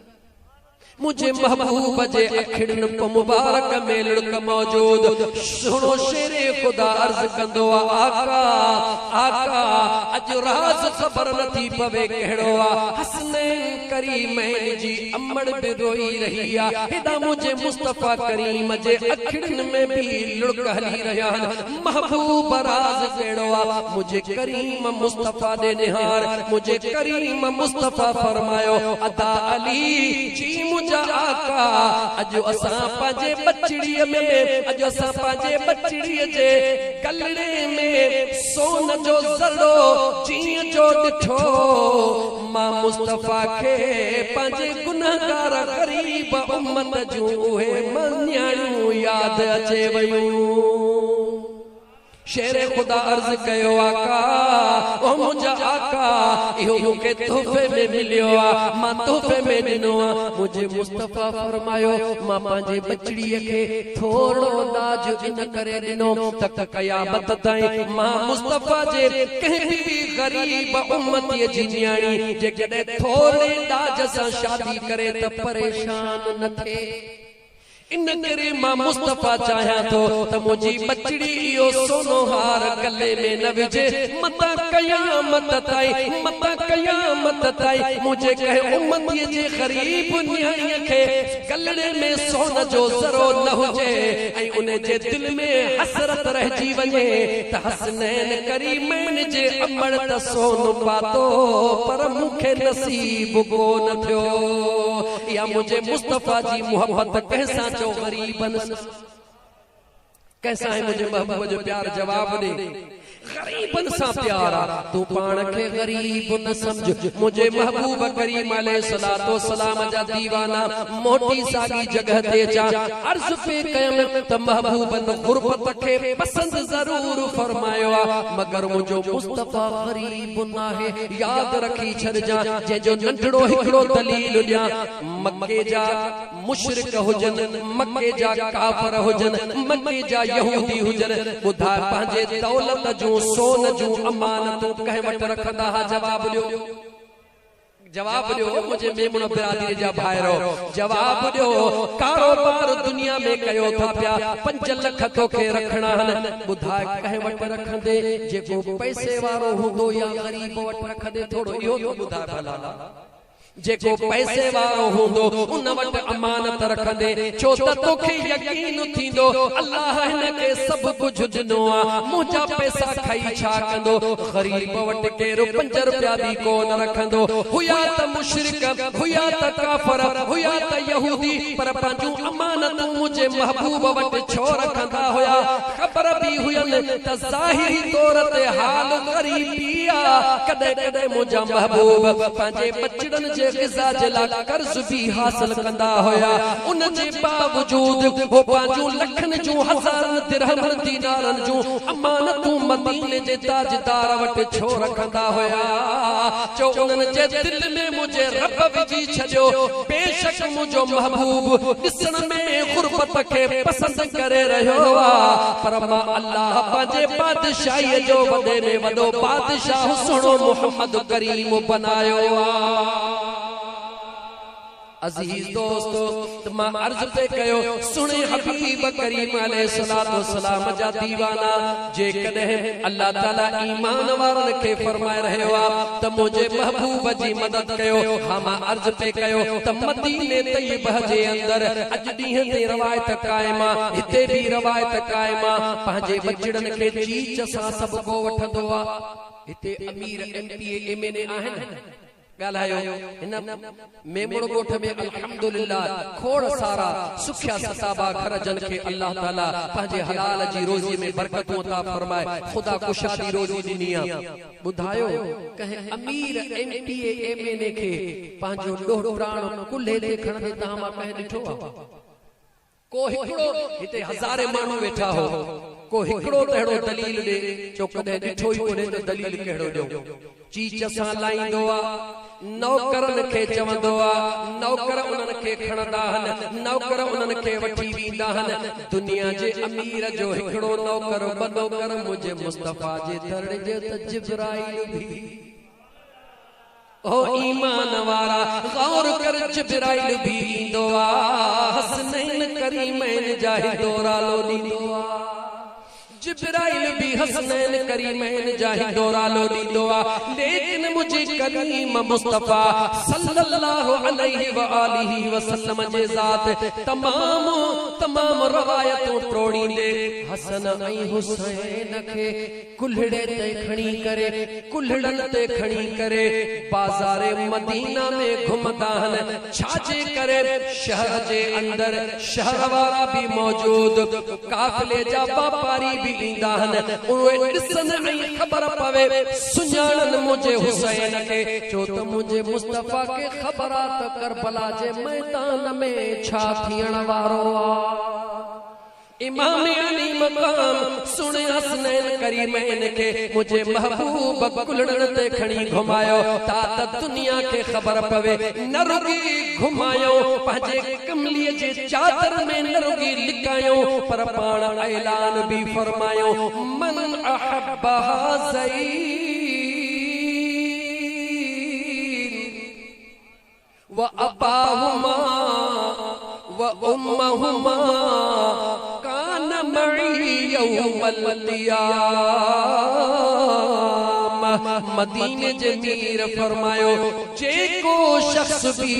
मुझे महबूब जे अखड़न मुबारक में लुढ़क मौजूद सुनो शेरे खुदा अर्ज कंदो आका आका अज राज खबर नथी पवे कहिड़ो हसनैन करीमैन जी अम्मड़ भी रोई रही हेदा मुझे मुस्तफा करीम जे अखड़न में भी लुढ़क हली रहा महबूब राज कहिड़ो मुझे करीम मुस्तफा दे निहार मुझे करीम मुस्तफा फरमायो अदा अली जी आका अजो असा पाजे बचड़ी में अजो असा पाजे बचड़ी जे कलड़े में सोन जो जरो जी जो दिठो मां मुस्तफा के पाजे गुनाहगार गरीब उम्मत जो है मन्याणू याद अचे वयूं शेरे खुदा अर्ज कयो आका ओ मुझा आका इहो मूंखे तोहफे में मिलियो मां तोहफे में ॾिनो मुझे मुस्तफा फरमायो मां पंहिंजे बचड़ीअ खे थोरो नाज इन करे ॾिनो त क़यामत ताईं मां मुस्तफा जे कंहिं बि गरीब उम्मतीअ जी न्याणी जेकॾहिं थोरे नाज सां शादी करे त परेशान न थिए इन करे मां मुस्तफा चाहियां तो त मुंहिंजी बचड़ी इहो सोनो हार गले में न विझे मता क़यामत ताईं मुझे कहे उम्मतीअ जे ग़रीब न्याणीअ खे गलड़े में सोन जो ज़रो न हुजे ऐं उन जे दिल में हसरत रहिजी वञे त हसनैन करीमैन जे अमड़ त सोन पातो पर मूंखे नसीब कोन थियो। या मुझे मुस्तफा जी मोहब्बत कैसा जो गरीबन कैसा है मुझे महबूब जो प्यार जवाब दे गरीबन सा प्यारा तू पान के गरीब न समझ मुझे महबूब करीम अलैहिस्सलातो सलाम जा दीवाना मोटी सागी जगह ते जा अर्ज पे कयम त महबूबन गुरबत के पसंद जरूर फरमायो मगर मुझो मुस्तफा गरीब ना है याद रखी छड़ जा जे जो नंढड़ो हिकड़ो दलील ॾिया मक्के जा मुशरिक हुजन मक्के जा काफर हुजन मक्के जा यहूदी हुजन बुधा पंहिंजे दौलत जो सोन जो अमानतों कह वट रखंदा हा जवाब ॾियो मुझे मेमून बिरादरी जा भाइरो जवाब ॾियो कारोबार दुनिया में कयो था पिया 5 लाख तोखे रखणा हन ॿुधाए कह वट रखंदे जेको पैसे वारो हूंदो या गरीब वट रखंदे थोड़ो इहो तो ॿुधाए भला जेको पैसे वारो हूंदो उन वट अमानत रखंदे छो त तोखे यकीन थींदो अल्लाह हिन के सब कुछ ॾिनो आ मुंहिंजा पैसा खाई छा कंदो गरीब वट केरो 5 रुपया भी कोन रखंदो हुया त मुशरिक हुया त काफर हुया त यहूदी पर पंहिंजू अमानत मुझे महबूब वट छो रखंदा हुया ख़बर भी हुयन त ज़ाहिरी तौर ते हाल गरीबी आ कदे कदे मुंहिंजा महबूब पंहिंजे बचड़न जे ग़िज़ा जे लाइ कर्ज भी हासिल कंदा होया उन जे बावजूद वो पंहिंजू लखन जूं हज़ारन दिरहमन दीनारन जूं अमानतूं मदीने जे ताजदार वट छो रखंदा होया जो उन्हनि जे दिल में मुझे रब विझी छॾियो बेशक मुझो महबूब ॾिसण में गुरबत खे पसंद करे रहियो आ पर मां अल्लाह पंहिंजे बादशाही जो वॾे में वॾो बादशाह सुहिणो मोहम्मद करीम बनायो आ। अजीज दोस्तों मां अर्ज पे कयो सुने हबीब करीम अलैहिस्सलातो सलाम जा दीवाना जे कदे अल्लाह ताला ईमान वारन के फरमाए रहियो आ त मुझे महबूब जी मदद कयो हां मां अर्ज पे कयो त मदीने तैयबह जे अंदर अज ॾींहं ते रवायत कायमा हिते भी रवायत कायमा पंहिंजे बचड़न के चीच सां सब को वठंदो आ हिते अमीर एमपी एमएनए आहिनि गालायो इन मेमण गोठ में अल्हम्दुलिल्लाह खोड़ सारा सुखिया सताबा घर जन के अल्लाह ताला पंहिंजे हलाल जी रोजी में बरकतूं अता फरमाए खुदा कुशादी रोजी ॾिनी बुधायो कहे अमीर एमपी एमएनए के पंहिंजो ॾोह प्राण कुल्हे ते खणंदे ता मां कहे ॾिठो को हिकड़ो हिते हज़ारे माण्हू वेठा हो को हिकड़ो तहड़ो दलील दे जो कदे ॾिठो ही कोने त दलील कहिड़ो ॾियो चीच सां लाईंदो आ नौकरन के चवंदो आ नौकर उन्हनि के खणंदा हन नौकर उन्हनि के वठी वेंदा हन दुनिया जे अमीर जो हिकड़ो नौकर ॿ नौकर मुझे मुस्तफा जे दर जे त जिब्राइल भी ओ ईमान वारा गौर कर जिब्राइल भी ईंदो आ हसनैन करीमैन जा हिदोरा लो ॾींदो आ जिब्राइल भी हसनैन करीमैन जाहि डोरा लो ॾींदो आ लेकिन मुझे करीम मुस्तफा सल्लल्लाहु अलैहि व आलिहि वसल्लम जे ज़ात तमाम रवायतूं टोड़ींदे हसन ऐं हुसैन खे कुल्हड़े ते खणी करे कुल्हड़न ते खणी करे बाज़ारे मदीना में घुमदा हन छाजे करे शहर जे अंदर शहर वारा भी मौजूद काफिले जा व्यापारी भी ईंदा हन उहे ॾिसन ऐं ख़बर पवे सुञाणन मुझे हुसैन के छो त मुझे मुस्तफा के ख़बर आ त करबला जे मैदान में छा थियण वारो आ इमाम अली मकाम सुने हसनैन करीमैन के मुझे महबूब कुल्हड़न ते खणी घुमायो ता त दुनिया के खबर पवे न रुगी घुमायो पंहिंजे कमलीअ जे चादर में न रुगी लिकायो पर पाण ऐलान भी फरमायो मन अहब्बहा ज़ईन व अबाहुमा व उम्महुमा कान मई यौमल क़ियामा। मदीने जे मीर फरमायो जेको शख्स भी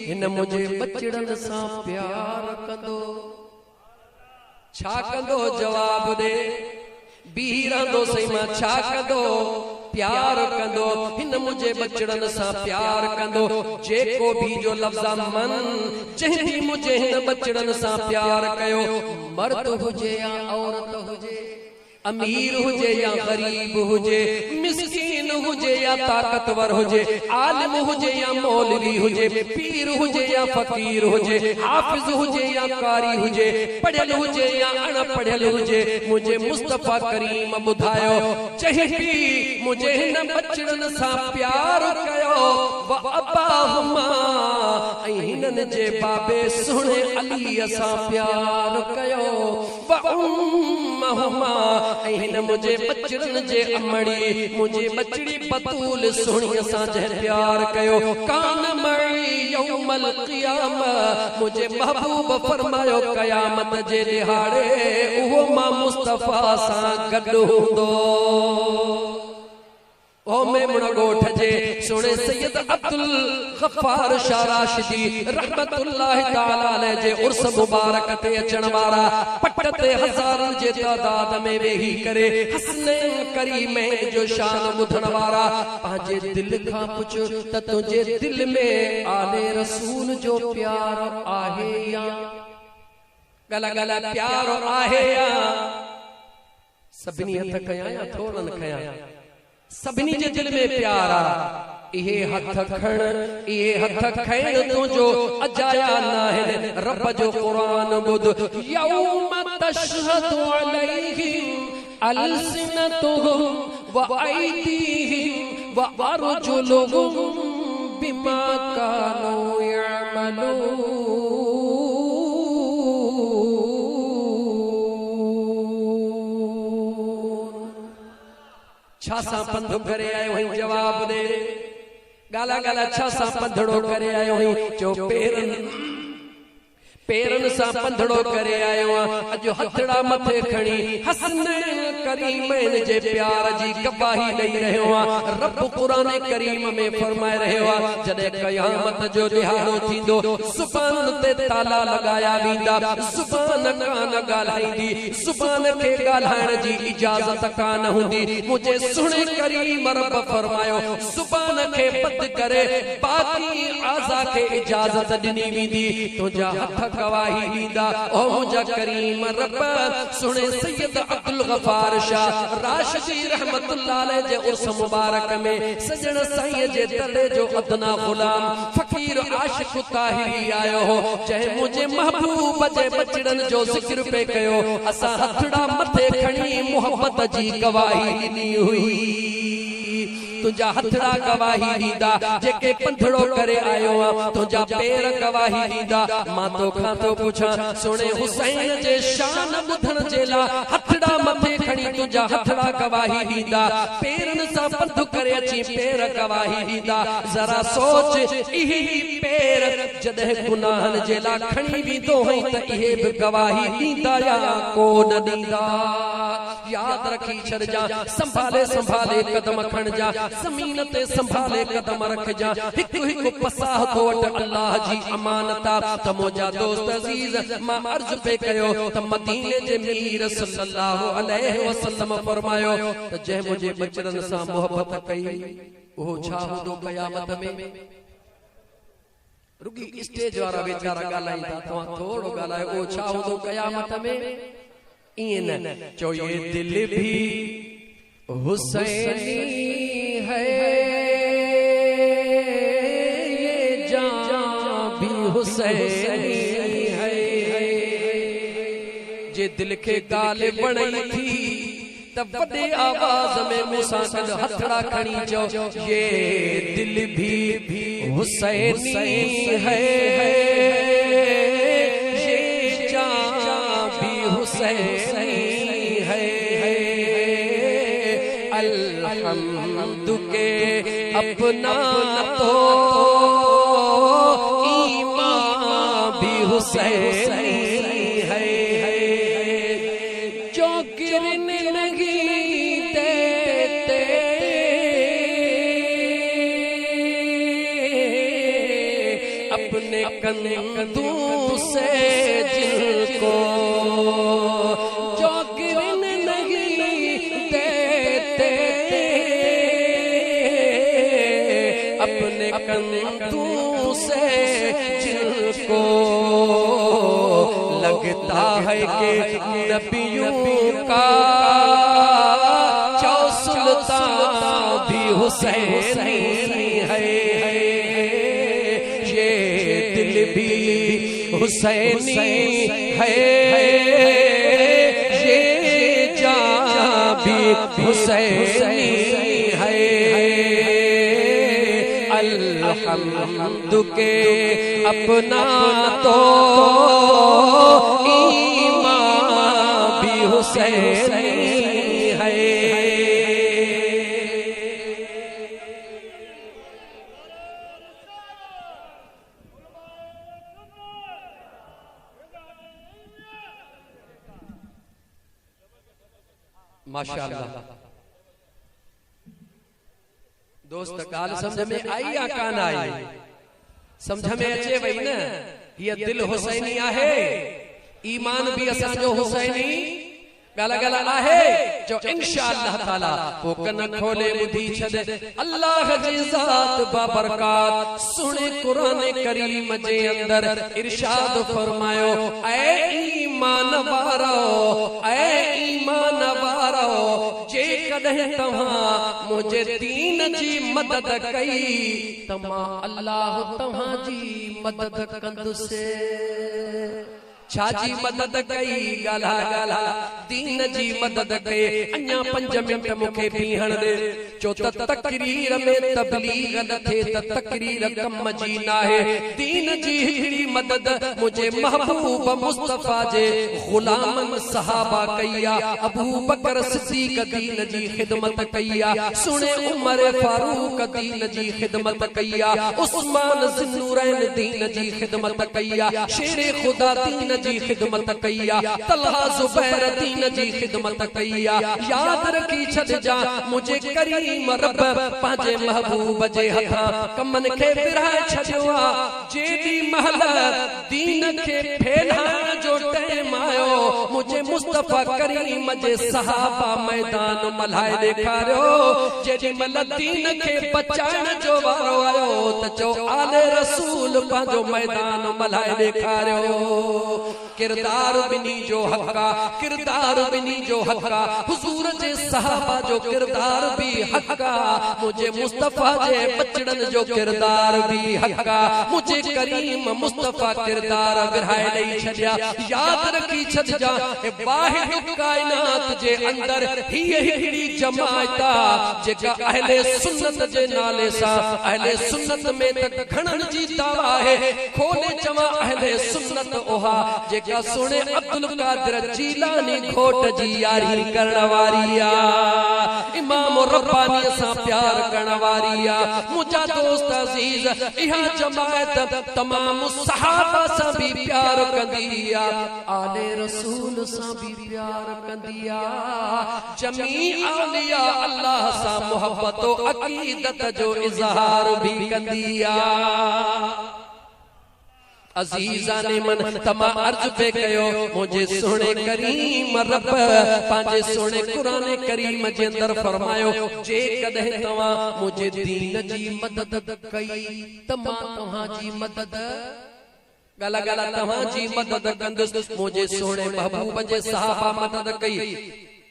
हिन मुझे बचड़न सां प्यार कंदो छा कंदो जवाब दे बीरंदो सही मां छा कंदो प्यार कंदो हिन मुझे बचड़न सां प्यार कंदो। जेको भी जो लफ्ज़ा मन जंहिं मुझे हिन बचड़न सां प्यार कयो मर्द हुजे या औरत हुजे अमीर हुजे या गरीब हुजे मिस्कीन हुजे या ताकतवर हुजे आलिम हुजे या मौलवी हुजे पीर हुजे या फकीर हुजे हाफिज हुजे या कारी हुजे पढ़ियल हुजे या अनपढ़ियल हुजे मुझे मुस्तफा करीम बुधायो जंहिं मुझे हिन बचड़न सां प्यार कयो व अबाहुमा ऐं हिननि जे बाबे सुहिणे अलीअ सां प्यार कयो व उम्महुमा ऐं हिन मुझे बचड़न जे अमड़ी मुझे बचड़ी बतूल सुहिणीअ सां जंहिं प्यार कयो कान मई यौमल क़ियामा मुझे महबूब फरमायो क़यामत जे ॾिहाड़े उहो मां मुस्तफा सां गॾु हूंदो। ओ मेमण ॻोठ जे सुणे सैयद अब्दुल गफ्फार शाह राशिदी रहमतुल्लाहि ताला अलैह जे उर्स मुबारक ते अचण वारा पट ते हज़ारनि जे तादाद में वेही करे हसनैन करीमैन जो शान ॿुधण वारा पंहिंजे दिल खां पुछो त तुंहिंजे दिल में आले रसूल जो प्यार आहे या गला गला प्यार आहे या सभिनी हथ कया या थोरनि खया सभिनी जे दिल में प्यार आ इहे हथ खण तुंहिंजो अजाया नाहिन रब जो क़ुरान ॿुध यौम तशहदु अलैहिम अलसिनतुहुम व अयदीहिम व अर्जुलुहुम बिमा कानू यअमलून। छा सां पंधु करे आयो आहियूं जवाब दे गाला गाला छा सां पंधड़ो करे आयो आहियूं चो पेरन सां पंधड़ो करे आयो आहियां अॼु हथड़ा मथे खणी हसनैन करीमैन जे प्यार जी गवाही ॾेई रहियो आहियां। रब क़ुरान करीम में फरमाए रहियो आहे जॾहिं क़यामत जो ॾिहाड़ो थींदो ज़ुबान ते ताला लॻाया वेंदा ज़ुबान कान ॻाल्हाईंदी ज़ुबान खे ॻाल्हाइण जी इजाज़त कान हूंदी मुझे सुहिणे करीम रब फरमायो ज़ुबान खे बंदि करे बाक़ी आज़ा खे इजाज़त ॾिनी वेंदी तुंहिंजा हथ गवाही दीदा ओ मुझा करीम रब सुने सैयद अब्दुल गफ्फार शाह राशिदी रहमतुल्लाह अलैह जे उर्स मुबारक में सजण साईं जे दड़े जो अदना गुलाम फकीर आशिक ताहिरी आयो हो जंहिं मुझे महबूब जे बचड़न जो जिक्र पे कयो असां हथड़ा मथे खणी मोहब्बत जी गवाही ॾिनी हुई तुझा हथड़ा गवाही दीदा जेके पंधड़ो करे आयो आ तुझा पेर गवाही दीदा मां तो खां तो पुछां सुने हुसैन जे शान ॿुधण जे ला हथड़ा मथे खणी तुझा हथड़ा गवाही दीदा पेरन सां पंधु करे अची पेर गवाही दीदा जरा सोच इही पेर जॾहिं गुनाहन जे ला खणी वेंदो हई त इहे बि गवाही दीदा या कोन दीदा याद रखी छॾजा संभाले संभाले कदम खणजा ज़मीन ते संभाले कदम रखजा हिकु हिकु पसाह तो वट अल्लाह जी अमानत त मुंहिंजा दोस्त अज़ीज़ मां अर्ज़ पे कयो त मदीने जे मीर सल्लल्लाहु अलैहि वसल्लम फरमायो त जंहिं मुंहिंजे बचड़न सां मोहब्बत कई उहो छा हूंदो क़यामत में। रुगी स्टेज वारा बेचारा ॻाल्हाईंदा तव्हां थोरो ॻाल्हायो उहो छा हूंदो क़यामत में ईअं न चो ये दिल भी हुसैनी है ये जान भी हुसैनी है जे दिल के गाल बणई थी तब वॾे आवाज में मूंसां गॾु हथड़ा खणी चओ ये दिल भी हुसैनी है ये जान भी हुसैनी है अल्हम्दु के अपना तो ईमान भी हुसैनी है जो गिरने लगी देते अपने कंधों से जिनको जो गिरने लगी देते अपने कंधों से जिनको लगता है कि नबियों का चौ सुल्तान भी हुसैनी है ये दिल भी हुसैनी है ये जान भी हुसैनी है अल्हम्दु के अपना तो ईमान भी हुसैनी है। माशाअल्लाह दोस्त गाल समझ में आई या कान आई? समझ में अचे वही न ये दिल हुसैनी आहे ईमान भी असांजो हुसैनी गाला गाला आहे जो इंशाअल्लाह ताला वो कन खोले बुधी छदे अल्लाह जी ज़ात बाबरकात सुने कुरान करीम जे अंदर इरशाद फरमायो ऐ ईमान वारो जे कदे तव्हां मुझे दीन जी मदद कई तमा अल्लाह तव्हां जी मदद कंदुसे छाजी मदद कई गाला गाला दीन जी मदद कई अन्या 5 मिनट मुखे पीहण दे जो तकरीर में तबलीग न थे तकरीर कम जी ना है दीन जी हिड़ी मदद मुझे महबूब मुस्तफा जे गुलामन सहाबा कईया अबू बकर सिद्दीक दीन जी खिदमत कईया सुने उमर फारूक दीन जी खिदमत कईया उस्मान ज़ुन्नूरैन दीन जी खिदमत कईया शेर खुदा दीन जी खिदमत कईया तलहा ज़ुबैर दीन जी खिदमत कईया याद रखी छद जा मुझे करीम रब पांजे महबूब जे हथा कमन के विराए छजवा जेदी महल दीन के फैलाण जो टाइम आयो मुझे मुस्तफा करीम जे सहाबा मैदान मल्हाए देखारियो जेदी मल दीन के बचाण जो वारो आयो त जो आले रसूल पांजो मैदान मल्हाए देखारियो किरदार बिनी जो हक्का किरदार बिनी जो हक्का हुजूर जे सहाबा जो किरदार भी हक्का मुझे मुस्तफा जे बचड़न जो किरदार भी हक्का मुझे करीम मुस्तफा किरदार विरहाए नहीं छड़िया याद रखी छद जा वाहिद कायनात जे अंदर ही हिड़ी जमायता जेका अहले सुन्नत जे नाले सा अहले सुन्नत में त घणन जी दावा है खोले जमा अहले सुन्नत ओहा जेका सुने अब्दुल कादिर जीलानी घोट जी यारी करण वारिया इमाम रब्बानी सा प्यार करण वारिया मुझा दोस्त अजीज इहा जमायत तमाम सहाबा सा भी प्यार कंदिया आले रसूल सा भी प्यार कंदिया जमी औलिया अल्लाह सा मोहब्बत और अकीदत जो इजहार भी कंदिया अजीजा ने मन तमा अर्ज पे कयो मुझे सोने करीम रब पांजे सोने कुरान करीम जे अंदर फरमायो जे कदे तवा मुझे दीन जी मदद कई तमा तव्हां जी मदद गाला गाला तव्हां जी मदद कंदुस मुझे सोने महबूब जे सहाबा मदद कई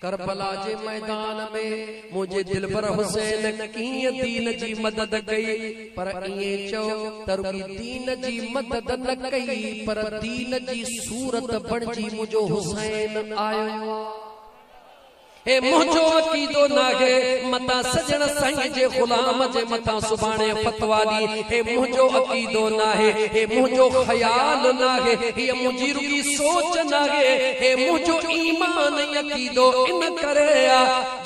करबला जे मैदान में मुझे दिलबर हुसैन की दीन जी मदद कई पर इए चो तरुगी दीन जी मदद न कई पर दीन जी सूरत बणजी मुझो हुसैन आयो हे मुझो अकीदो नाहे मता सजण साईं जे गुलाम जे मता सुभाणे फतवाली हे मुझो अकीदो नाहे हे मुझो ख्याल नाहे हे मुजी रुगी सोच नाहे हे मुझो ईमान अकीदो इन करे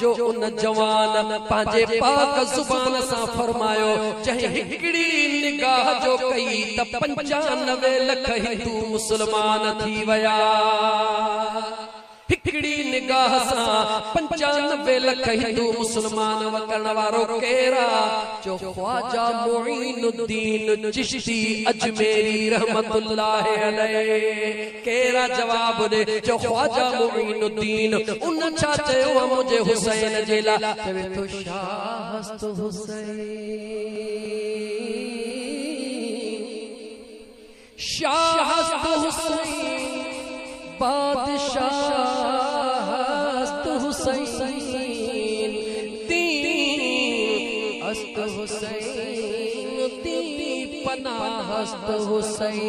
जो उन जवान पांजे पाक जुबान सा फरमायो चाहे हिकड़ी निगाह जो कई त 95 लख हिंदू मुसलमान थी वया हिकड़ी निगाह सा 95 लख हिंदू मुसलमान वकरण वारो केरा जो ख्वाजा मुईनुद्दीन चिश्ती अजमेरी रहमतुल्लाह अलैह केरा जवाब दे जो ख्वाजा मुईनुद्दीन उन छा चयो मुझे हुसैन जेला चवे तो शाहस्त हुसैन शाहस्त हुसैन बादशाह हुसैन तीन अस्त हुसैन तीन पनाह अस्त हुसैन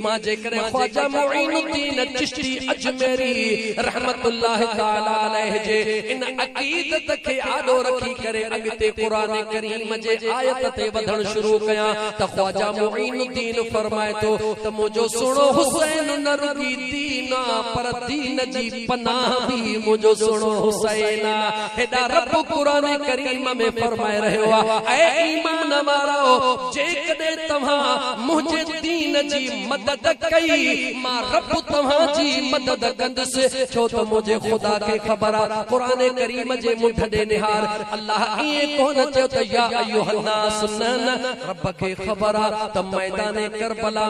मां जेकर ख्वाजा मुईनुद्दीन चिश्ती अजमेरी रहमतुल्लाह ताला अलैह जे इन अकीदत के आडो रखी करे अगते कुरान करीम जे आयत ते वधण शुरू कया त ख्वाजा मुईनुद्दीन फरमाए तो त मुझो सुनो हुसैन न रुगी दीना पर दीन जी पनाह भी मुझो सुनो हुसैन हेदा रब कुरान करीम में फरमाए रहयो ए ईमान वारो जे कदे तव्हां मुझे दीन जी मदद कई मां रब तव्हां जी मदद कंदस छो तो मुझे खुदा के खबर कुरान करीम जे मुठ दे निहार अल्लाह ये कोन चयो त या अय्युहन नास सुनन रब के खबर त मैदान करबला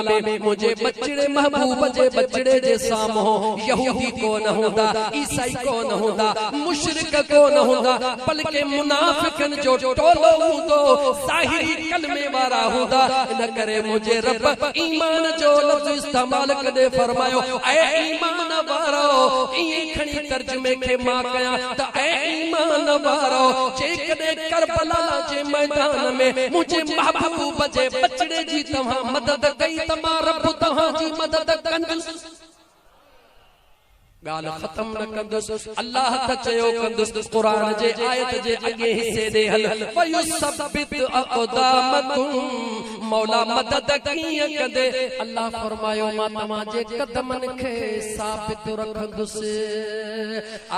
में मुझे बचड़े महबूब जे बचड़े जे सामो यहूदी को न होंदा ईसाई को न होंदा मुशरिक को न होंदा बल्कि मुनाफिकन जो टोलो होंदो ज़ाहिरी कलमे वारा होंदा इन करे मुझे रब ईमान जो लफ्ज इस्तेमाल कदे फरमायो ए ईमान वारो ये खणी तर्जुमे के मां कया त ए ईमान वारो जे कदे करबला जे मैदान में मुझे महबूब जे बचड़े जी तव्हां मदद कई त मां रब तव्हां जी मदद कंदुस गाल खत्म न कंदुस अल्लाह त चयो कंदुस कुरान जे आयत जे अगे हिस्से दे हल वयुसब्बित अक़दामकुम मौला मदद किए कदे अल्लाह फरमायो मां तमा जे कदमन के साबित रखंदुस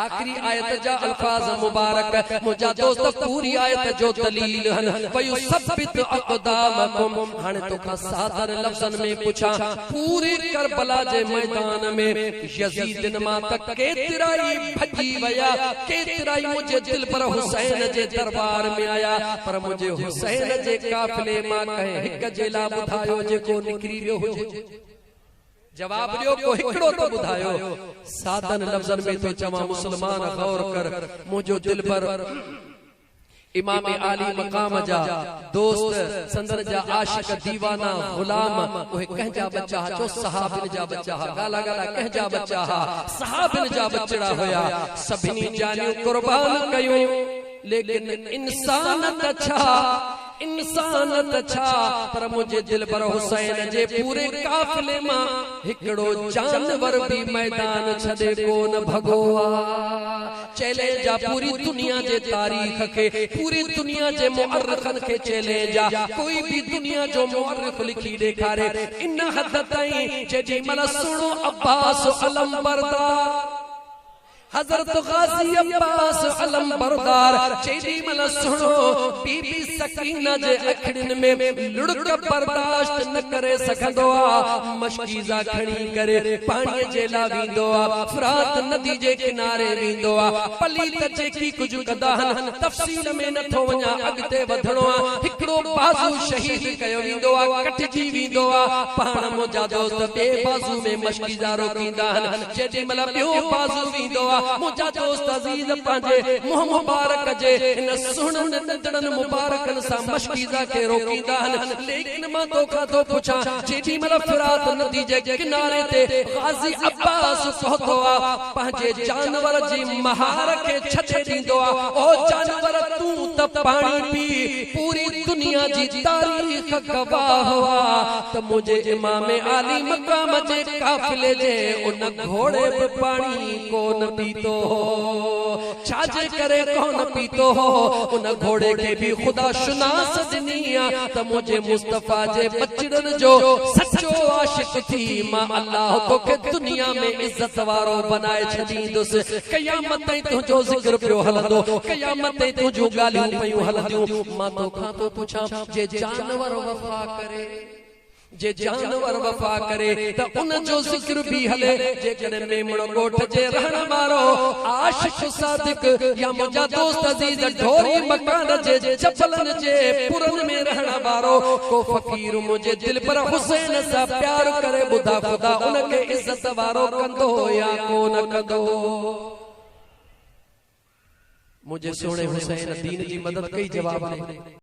आखिरी आयत जा अल्फाज मुबारक मुजा दोस्त पूरी आयत जो दलील हन वयुसब्बित अक़दामकुम हाने तो का सादर लफ्जन में पूछा पूरे करबला जे मैदान में यजीद तक केतराई भजी वया केतराई मुझे दिल पर हुसैन जे दरबार में आया पर मुझे हुसैन जे काफिले मां कहे हिक जेला बुधायो जे को निकरी वियो हुजे जवाब दियो को हिकड़ो तो बुधायो सादन लफ्जन में तो चवा मुसलमान गौर कर मुझो दिल पर इमाम आली मकाम जा दोस्त संदन जा आशिक दीवाना गुलाम ओहे कहजा बच्चा जो सहाबिन जा बच्चा गाला गाला कहजा बच्चा सहाबिन जा बचड़ा होया सभिनी जानियो कुर्बान कयो लेकिन इंसान अच्छा पर मुझे दिल पर हुसैन जे पूरे काफिले मां हिकड़ो जानवर भी मैदान छदे कोन भगोआ चले जा पूरी दुनिया जे तारीख के पूरी दुनिया जे मुअर्रिखन के चले जा कोई भी दुनिया जो मुअर्रिख लिखी देखारे इन हद ताईं जेडी मन सुनो अब्बास अलम बरदार हजरत गाजी अब्बास अलम बरदार चेदी मन सुनो बीबी सकीना जे अखड़न में लुड़क बर्दाश्त न करे सकंदो आ मशकीजा खणी करे पानी जे ला वींदो आ फरात नदी जे किनारे वींदो आ पलीत जे की कुछ कदाहन तफसील में न थो वञा अगते वधणो आ हिकड़ो बाजू शहीद कयो वींदो आ कटजी वींदो आ पाण मोजा दोस्त बे बाजू में मशकीजा रोकींदा हन जेडी मल बियो बाजू वींदो आ मुझा दोस्त अजीज पांजे मुंह मुबारक जे इन सुणन नदड़न मुबारकन सा मशकीजा के रोकींदा हन लेकिन मां तोखा तो पुछा जेडी मल फरात नदी जे किनारे ते गाजी अब्बास पहुतो आ पांजे जानवर जी महार के छछे दींदो आ ओ जानवर तू त पानी पी पूरी दुनिया जी तारीख़ गवाह हुआ त मुझे इमाम आली मकाम जे काफ़िले जे उन घोड़े पे पानी कोन पीतो हो। छाजे करे कोन पीतो हो? उन घोड़े के भी खुदा शुनास दिनिया त मुझे मुस्तफा जे बचड़न जो सच्चो आशिक थी। मां अल्लाह तो के दुनिया में इज्जत वारो बनाए छदींदुस। क़यामत ताईं तुझो जिक्र पियो हलंदो, क़यामत ताईं तुझो गालियूं पयूं हलंदियूं। मां तोखां तो पुछां, जे जानवर वफा करे, जे जानवर वफा करे त उन जो जिक्र भी हले। जेकॾहिं मेमण ॻोठ जे रहण वारो आशिक सादिक या मुंहिंजा दोस्त अज़ीज ढोरी मकान जे चपलन जे पुरन में रहण वारो को फ़कीर मुंहिंजे दिल पर हुसैन सां प्यार करे, ॿुधा ख़ुदा उनखे इज़त वारो कंदो या कोन कंदो? मुझे सोने हुसैन दीन जी मदद कई जवाब ने।